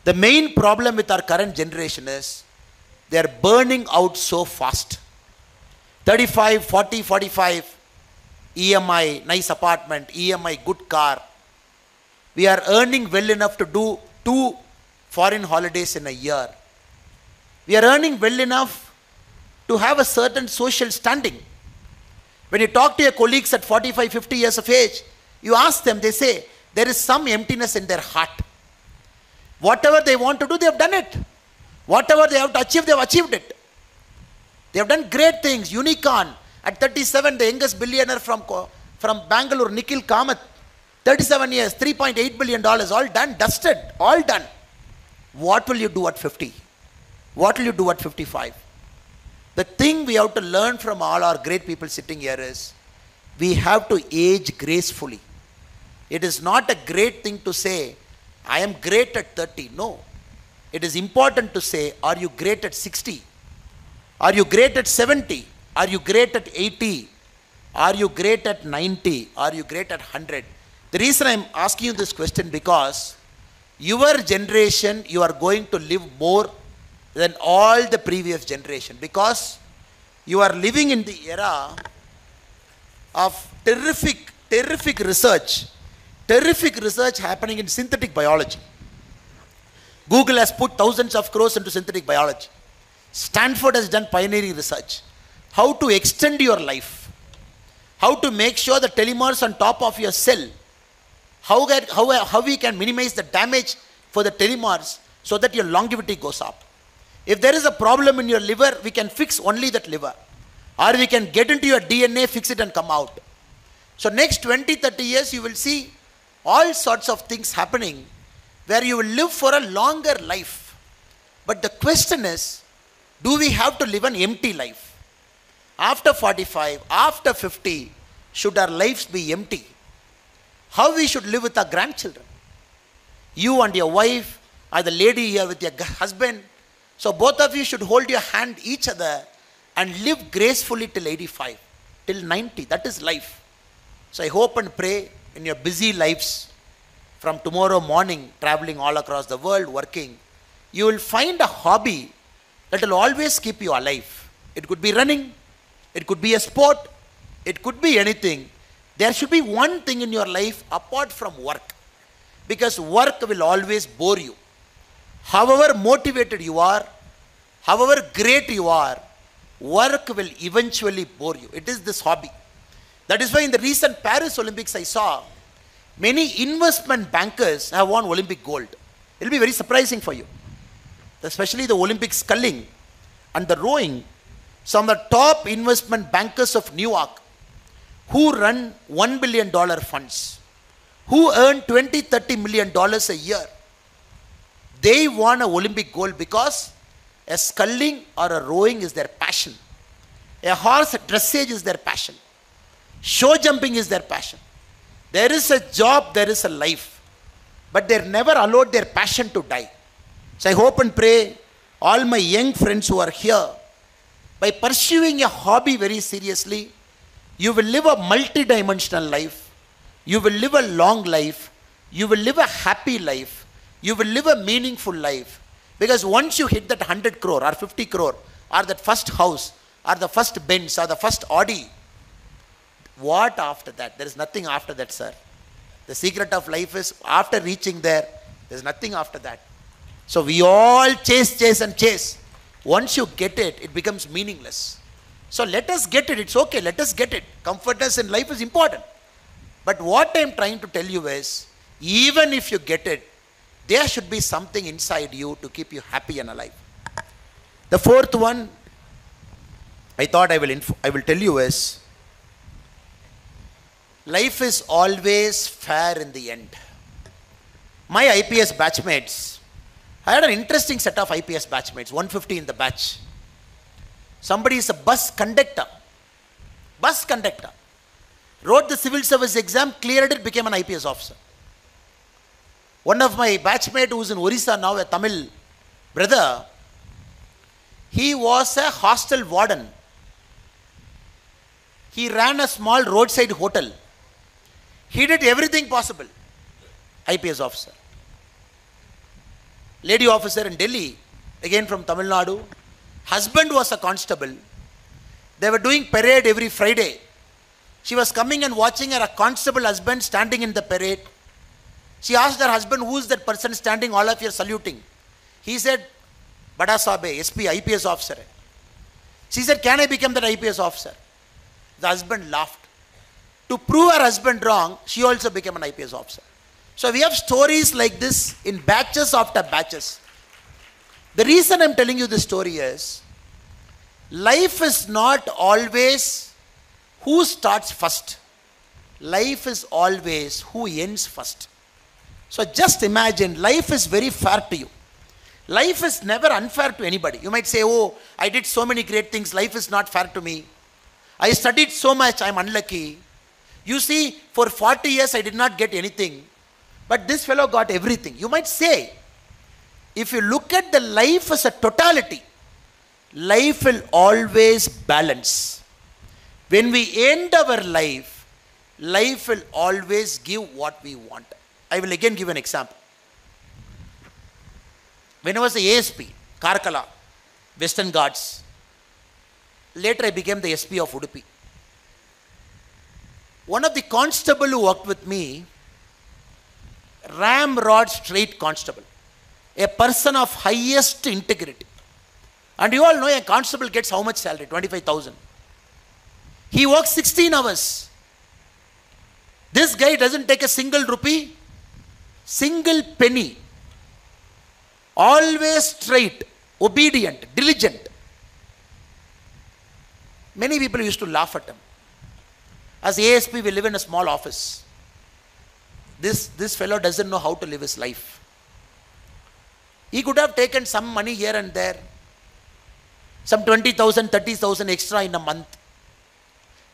The main problem with our current generation is they are burning out so fast. 35, 40, 45, EMI, nice apartment, EMI, good car. We are earning well enough to do 2 foreign holidays in a year. We are earning well enough to have a certain social standing. When you talk to your colleagues at 45, 50 years of age, you ask them, they say, there is some emptiness in their heart. Whatever they want to do, they have done it. Whatever they have to achieve, they have achieved it. They have done great things. Unicorn, at 37, the youngest billionaire from Bangalore, Nikhil Kamath, 37 years, $3.8 billion, all done, dusted, all done. What will you do at 50? What will you do at 55? The thing we have to learn from all our great people sitting here is, we have to age gracefully. It is not a great thing to say, I am great at 30. No. It is important to say, are you great at 60? Are you great at 70? Are you great at 80? Are you great at 90? Are you great at 100? The reason I am asking you this question, because your generation, you are going to live more than all the previous generation, because You are living in the era of terrific research happening in synthetic biology. Google has put thousands of crores into synthetic biology. Stanford has done pioneering research. How to extend your life. How to make sure the telomeres on top of your cell. How we can minimize the damage for the telomeres so that your longevity goes up. If there is a problem in your liver, we can fix only that liver. Or we can get into your DNA, fix it and come out. So next 20, 30 years, you will see all sorts of things happening where you will live for a longer life. But the question is, do we have to live an empty life? After 45, after 50, should our lives be empty? How we should live with our grandchildren? You and your wife, or the lady here with your husband. So both of you should hold your hand each other and live gracefully till 85, till 90. That is life. So I hope and pray in your busy lives, from tomorrow morning, traveling all across the world, working, you will find a hobby that will always keep you alive. It could be running, it could be a sport, it could be anything. There should be one thing in your life apart from work, because work will always bore you. However motivated you are, however great you are, work will eventually bore you. It is this hobby. That is why in the recent Paris Olympics I saw many investment bankers have won Olympic gold. It will be very surprising for you. Especially the Olympic sculling and the rowing. Some of the top investment bankers of New York who run $1 billion funds, who earn $20-30 million a year, they won an Olympic gold because a sculling or a rowing is their passion. A horse dressage is their passion. Show jumping is their passion. There is a job, there is a life. But they never allowed their passion to die. So I hope and pray all my young friends who are here, by pursuing a hobby very seriously, you will live a multi-dimensional life. You will live a long life. You will live a happy life. You will live a meaningful life. Because once you hit that 100 crore or 50 crore or that first house or the first Benz or the first Audi, what after that? There is nothing after that, sir. The secret of life is after reaching there, there is nothing after that. So we all chase and chase. Once you get it, it becomes meaningless. So let us get it. It's okay. Let us get it. Comfortness in life is important. But what I am trying to tell you is, even if you get it, there should be something inside you to keep you happy and alive. The fourth one, I thought I will tell you is, life is always fair in the end. My IPS batchmates, I had an interesting set of IPS batchmates, 150 in the batch. Somebody is a bus conductor, wrote the civil service exam, cleared it, became an IPS officer. One of my batchmates who is in Orissa now, a Tamil brother, he was a hostel warden. He ran a small roadside hotel. He did everything possible. IPS officer. Lady officer in Delhi, again from Tamil Nadu. Husband was a constable. They were doing parade every Friday. She was coming and watching her constable husband standing in the parade. She asked her husband, who is that person standing, all of you are saluting? He said, Bada Sabe, SP, IPS officer. She said, can I become that IPS officer? The husband laughed. To prove her husband wrong, she also became an IPS officer. So we have stories like this in batches after batches. The reason I'm telling you this story is, life is not always who starts first. Life is always who ends first. So just imagine, life is very fair to you. Life is never unfair to anybody. You might say, oh, I did so many great things, life is not fair to me. I studied so much, I'm unlucky. You see, for 40 years I did not get anything, but this fellow got everything. You might say, if you look at the life as a totality, life will always balance. When we end our life, life will always give what we want. I will again give an example. When I was the ASP, Karkala, Western Ghats, Later I became the SP of Udupi. One of the constable who worked with me, ramrod straight constable, a person of highest integrity. And you all know a constable gets how much salary? 25,000. He works 16 hours. This guy doesn't take a single rupee, single penny. Always straight, obedient, diligent. Many people used to laugh at him. As ASP, we live in a small office. This fellow doesn't know how to live his life. He could have taken some money here and there, some 20,000, 30,000 extra in a month,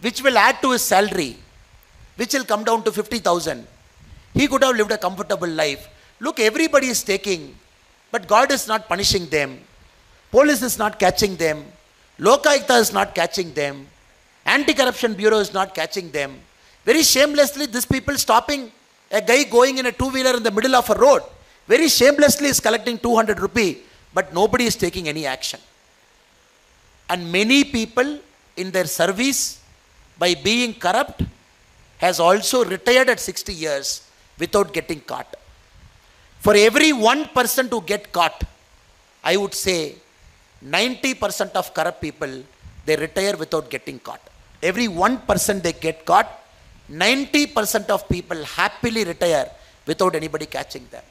which will add to his salary, which will come down to 50,000. He could have lived a comfortable life. Look, everybody is taking, but God is not punishing them. Police is not catching them. Lokayukta is not catching them. Anti-Corruption Bureau is not catching them. Very shamelessly, these people stopping a guy going in a two-wheeler in the middle of a road, very shamelessly is collecting 200 rupees, but nobody is taking any action. And many people in their service, by being corrupt, has also retired at 60 years without getting caught. For every 1% who get caught, I would say 90% of corrupt people, they retire without getting caught. Every 1% they get caught, 90% of people happily retire without anybody catching them.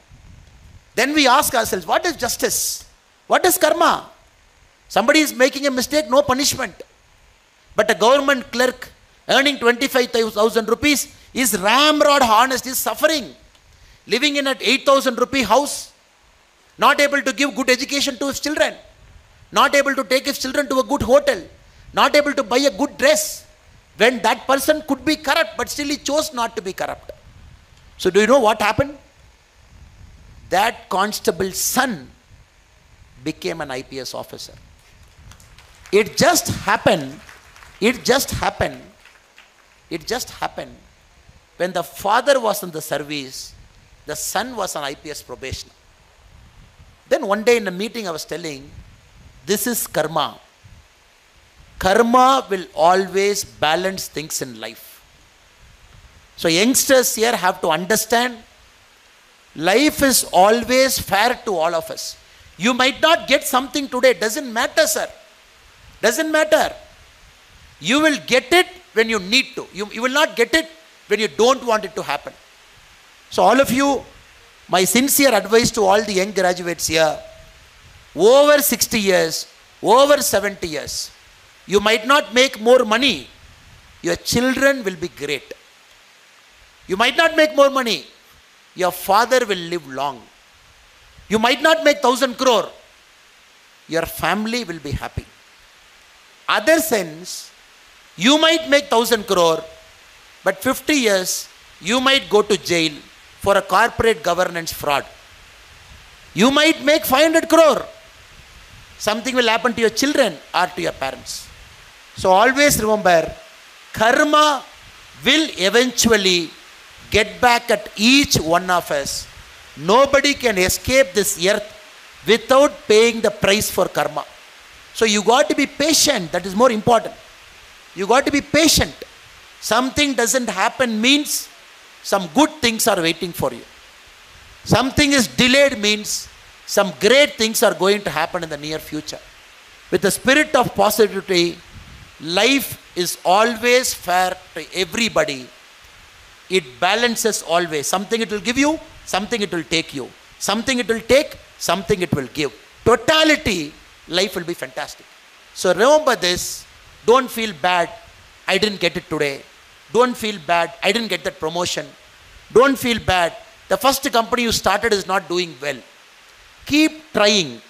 Then we ask ourselves, what is justice? What is karma? Somebody is making a mistake, no punishment. But a government clerk earning 25,000 rupees is ramrod honest, is suffering. Living in an 8,000 rupee house, not able to give good education to his children, not able to take his children to a good hotel, not able to buy a good dress, when that person could be corrupt, but still he chose not to be corrupt. So do you know what happened? That constable's son became an IPS officer. It just happened when the father was in the service, the son was an IPS probationer. Then one day in a meeting I was telling, this is karma. Karma will always balance things in life. So youngsters here have to understand, life is always fair to all of us. You might not get something today, doesn't matter, sir. Doesn't matter. You will get it when you need to. You will not get it when you don't want it to happen. So all of you, my sincere advice to all the young graduates here, over 60 years, over 70 years, you might not make more money. Your children will be great. You might not make more money. Your father will live long. You might not make 1,000 crore. Your family will be happy. Other sense, you might make 1,000 crore, but 50 years, you might go to jail for a corporate governance fraud. You might make 500 crore. Something will happen to your children or to your parents. So always remember, karma will eventually get back at each one of us. Nobody can escape this earth without paying the price for karma. So you got to be patient. That is more important. You got to be patient. Something doesn't happen means some good things are waiting for you. Something is delayed means some great things are going to happen in the near future. With the spirit of positivity, life is always fair to everybody. It balances always. Something it will give you, something it will take you. Something it will take, something it will give. Totality, life will be fantastic. So remember this. Don't feel bad, I didn't get it today. Don't feel bad, I didn't get that promotion. Don't feel bad, the first company you started is not doing well. Keep trying.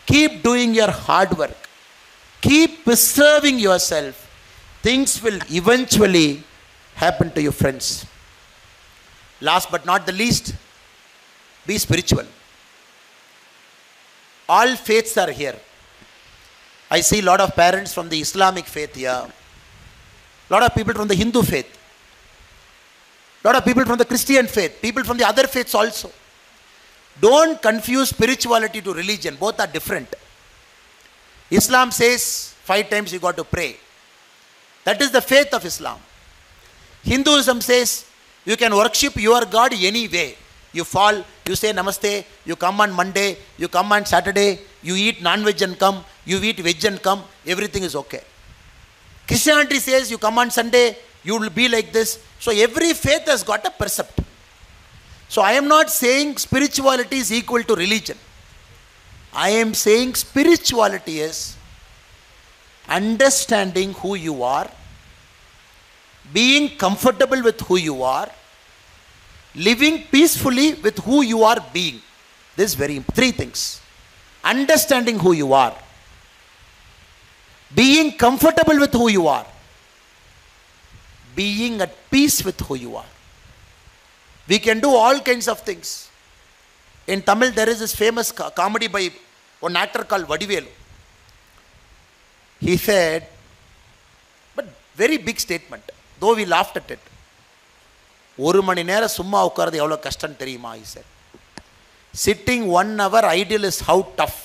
Keep doing your hard work. Keep preserving yourself. Things will eventually happen to you, friends. Last but not the least, be spiritual. All faiths are here. I see a lot of parents from the Islamic faith here. A lot of people from the Hindu faith. A lot of people from the Christian faith. People from the other faiths also. Don't confuse spirituality to religion. Both are different. Islam says 5 times you got to pray. That is the faith of Islam. Hinduism says you can worship your God any way. You fall, you say namaste, you come on Monday, you come on Saturday, you eat non-veg and come, you eat veg and come, everything is okay. Christianity says you come on Sunday, you will be like this. So every faith has got a precept. So I am not saying spirituality is equal to religion. I am saying spirituality is understanding who you are, being comfortable with who you are, living peacefully with who you are being. This is very 3 things. Understanding who you are, being comfortable with who you are, being at peace with who you are. We can do all kinds of things. In Tamil, there is this famous comedy by one actor called Vadivelu. He said, but very big statement, though we laughed at it. ஒரு மணி நேரம் சும்மா உட்கார்றது எவ்வளோ கஷ்டம் தெரியுமா? He said. Sitting 1 hour idle is how tough.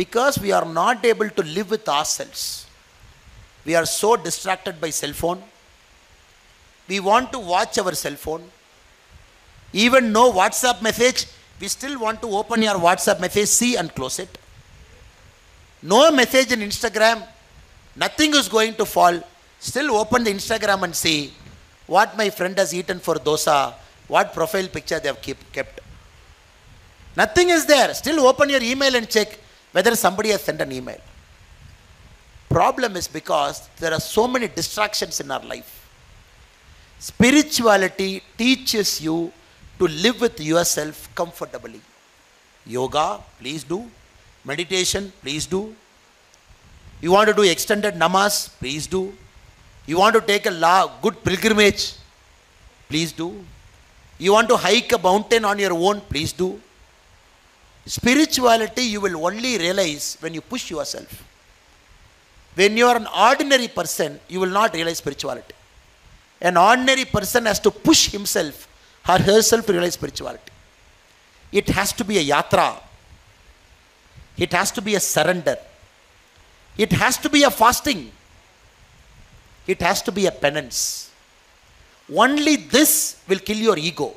Because we are not able to live with ourselves. We are so distracted by cell phone. We want to watch our cell phone. Even no WhatsApp message, we still want to open your WhatsApp message, see and close it. No message in Instagram, nothing is going to fall. Still open the Instagram and see what my friend has eaten for dosa, what profile picture they have kept. Nothing is there. Still open your email and check whether somebody has sent an email. Problem is because there are so many distractions in our life. Spirituality teaches you to live with yourself comfortably. Yoga, please do. Meditation, please do. You want to do extended namaz, please do. You want to take a good pilgrimage, please do. You want to hike a mountain on your own, please do. Spirituality you will only realize when you push yourself. When you are an ordinary person, you will not realize spirituality. An ordinary person has to push himself or herself to realize spirituality. It has to be a yatra. It has to be a surrender. It has to be a fasting. It has to be a penance. Only this will kill your ego.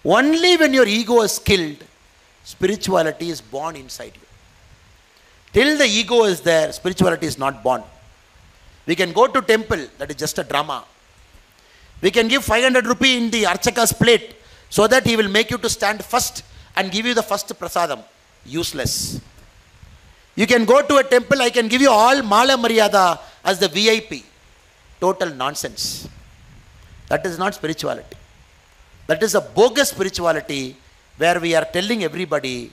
Only when your ego is killed, spirituality is born inside you. Till the ego is there, spirituality is not born. We can go to temple, that is just a drama. We can give 500 rupees in the Archaka's plate so that he will make you to stand first and give you the first prasadam. Useless. You can go to a temple, I can give you all Mala Maryada as the VIP. Total nonsense. That is not spirituality. That is a bogus spirituality where we are telling everybody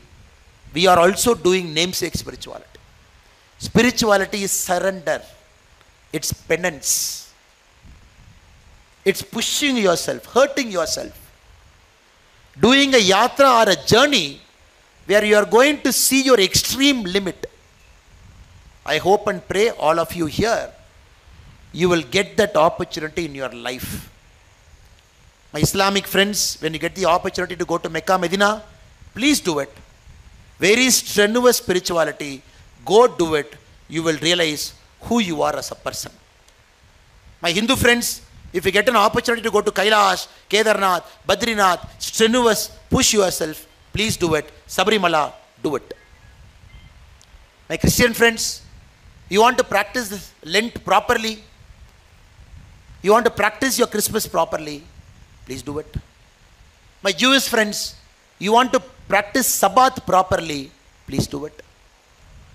we are also doing namesake spirituality. Spirituality is surrender. It's penance. It's pushing yourself, hurting yourself. Doing a yatra or a journey where you are going to see your extreme limit. I hope and pray all of you here, you will get that opportunity in your life. My Islamic friends, when you get the opportunity to go to Mecca, Medina, please do it. Very strenuous spirituality. Go do it. You will realize who you are as a person. My Hindu friends, if you get an opportunity to go to Kailash, Kedarnath, Badrinath, strenuous, push yourself, please do it. Sabrimala, do it. My Christian friends, you want to practice this Lent properly, you want to practice your Christmas properly, please do it. My Jewish friends, you want to practice Sabbath properly, please do it.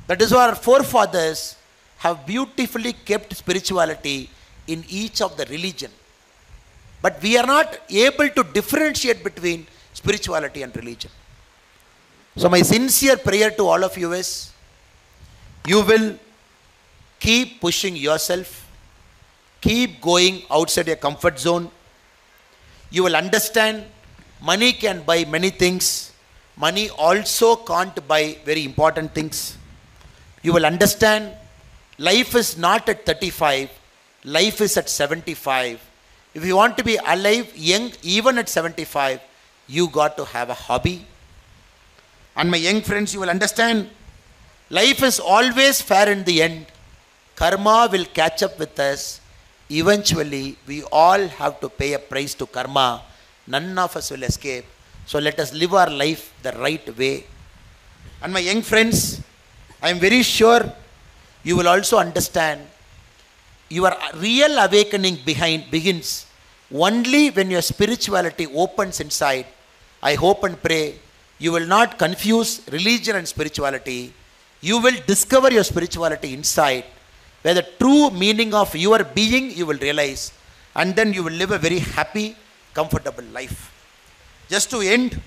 That is why our forefathers have beautifully kept spirituality in each of the religion. But we are not able to differentiate between spirituality and religion. So my sincere prayer to all of you is, you will keep pushing yourself, keep going outside your comfort zone. You will understand money can buy many things. Money also can't buy very important things. You will understand life is not at 35. Life is at 75. If you want to be alive, young, even at 75, you got to have a hobby. And my young friends, you will understand Life is always fair in the end. Karma will catch up with us. Eventually, we all have to pay a price to karma. None of us will escape. So let us live our life the right way. And my young friends, I am very sure you will also understand your real awakening begins only when your spirituality opens inside. I hope and pray you will not confuse religion and spirituality. You will discover your spirituality inside, where the true meaning of your being you will realize, and then you will live a very happy, comfortable life. Just to end,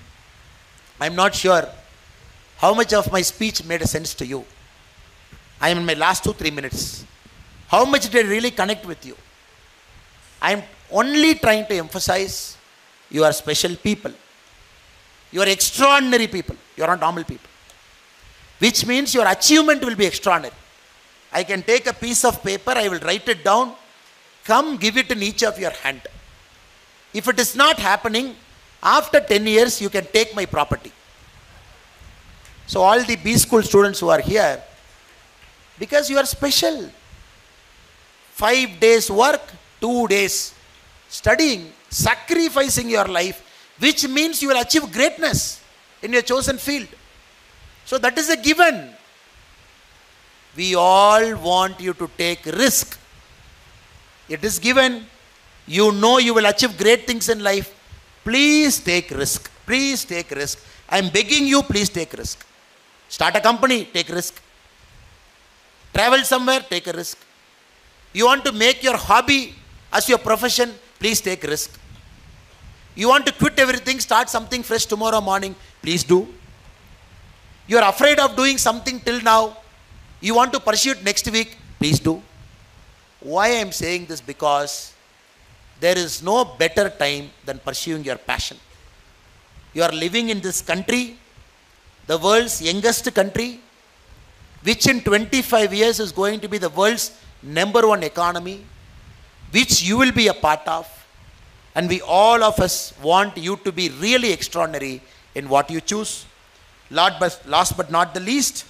I am not sure how much of my speech made a sense to you. I am in my last 2-3 minutes. How much did I really connect with you? I am only trying to emphasize you are special people. You are extraordinary people. You are not normal people. Which means your achievement will be extraordinary. I can take a piece of paper, I will write it down, come give it in each of your hand. If it is not happening, after 10 years, you can take my property. So all the B school students who are here, because you are special. 5 days work, 2 days studying, sacrificing your life, which means you will achieve greatness in your chosen field. So that is a given. We all want you to take risk. It is given. You know you will achieve great things in life. Please take risk. Please take risk. I am begging you, please take risk. Start a company, take risk. Travel somewhere, take a risk. You want to make your hobby as your profession, please take risk. You want to quit everything, start something fresh tomorrow morning, please do. You are afraid of doing something till now, you want to pursue it next week, please do. Why I am saying this? Because there is no better time than pursuing your passion. You are living in this country, the world's youngest country, which in 25 years is going to be the world's #1 economy, which you will be a part of. And we all of us want you to be really extraordinary in what you choose. Last but not the least,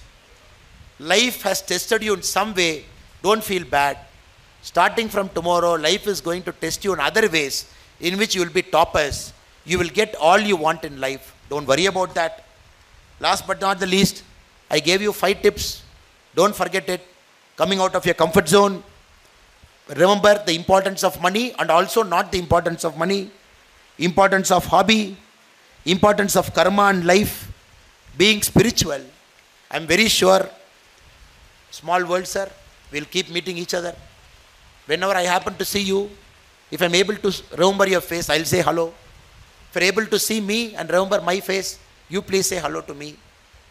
life has tested you in some way. Don't feel bad. Starting from tomorrow, life is going to test you in other ways in which you will be toppers. You will get all you want in life. Don't worry about that. Last but not the least, I gave you 5 tips. Don't forget it. Coming out of your comfort zone. Remember the importance of money and also not the importance of money. Importance of hobby. Importance of karma and life. Being spiritual. I am very sure, small world sir, we'll keep meeting each other. Whenever I happen to see you, if I'm able to remember your face, I'll say hello. If you're able to see me and remember my face, you please say hello to me.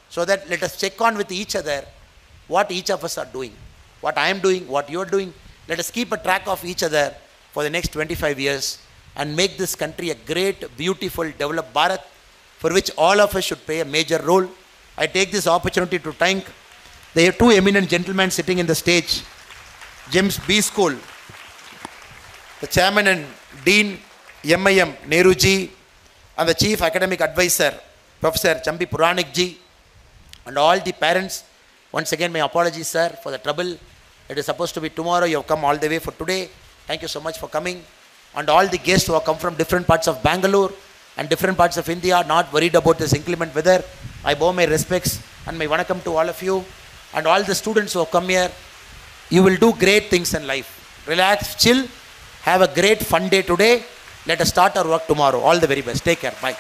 So that let us check on with each other what each of us are doing. What I am doing, what you are doing. Let us keep a track of each other for the next 25 years and make this country a great, beautiful, developed Bharat for which all of us should play a major role. I take this opportunity to thank the 2 eminent gentlemen sitting in the stage, James B. School, the Chairman and Dean, MIM, Nehru ji, and the Chief Academic Advisor, Professor Chambi Puranik ji, and all the parents. Once again, my apologies, sir, for the trouble. It is supposed to be tomorrow. You have come all the way for today. Thank you so much for coming. And all the guests who have come from different parts of Bangalore and different parts of India, not worried about this inclement weather. I bow my respects and my vanakkam to all of you. And all the students who have come here, you will do great things in life. Relax, chill, have a great fun day today. Let us start our work tomorrow. All the very best. Take care. Bye.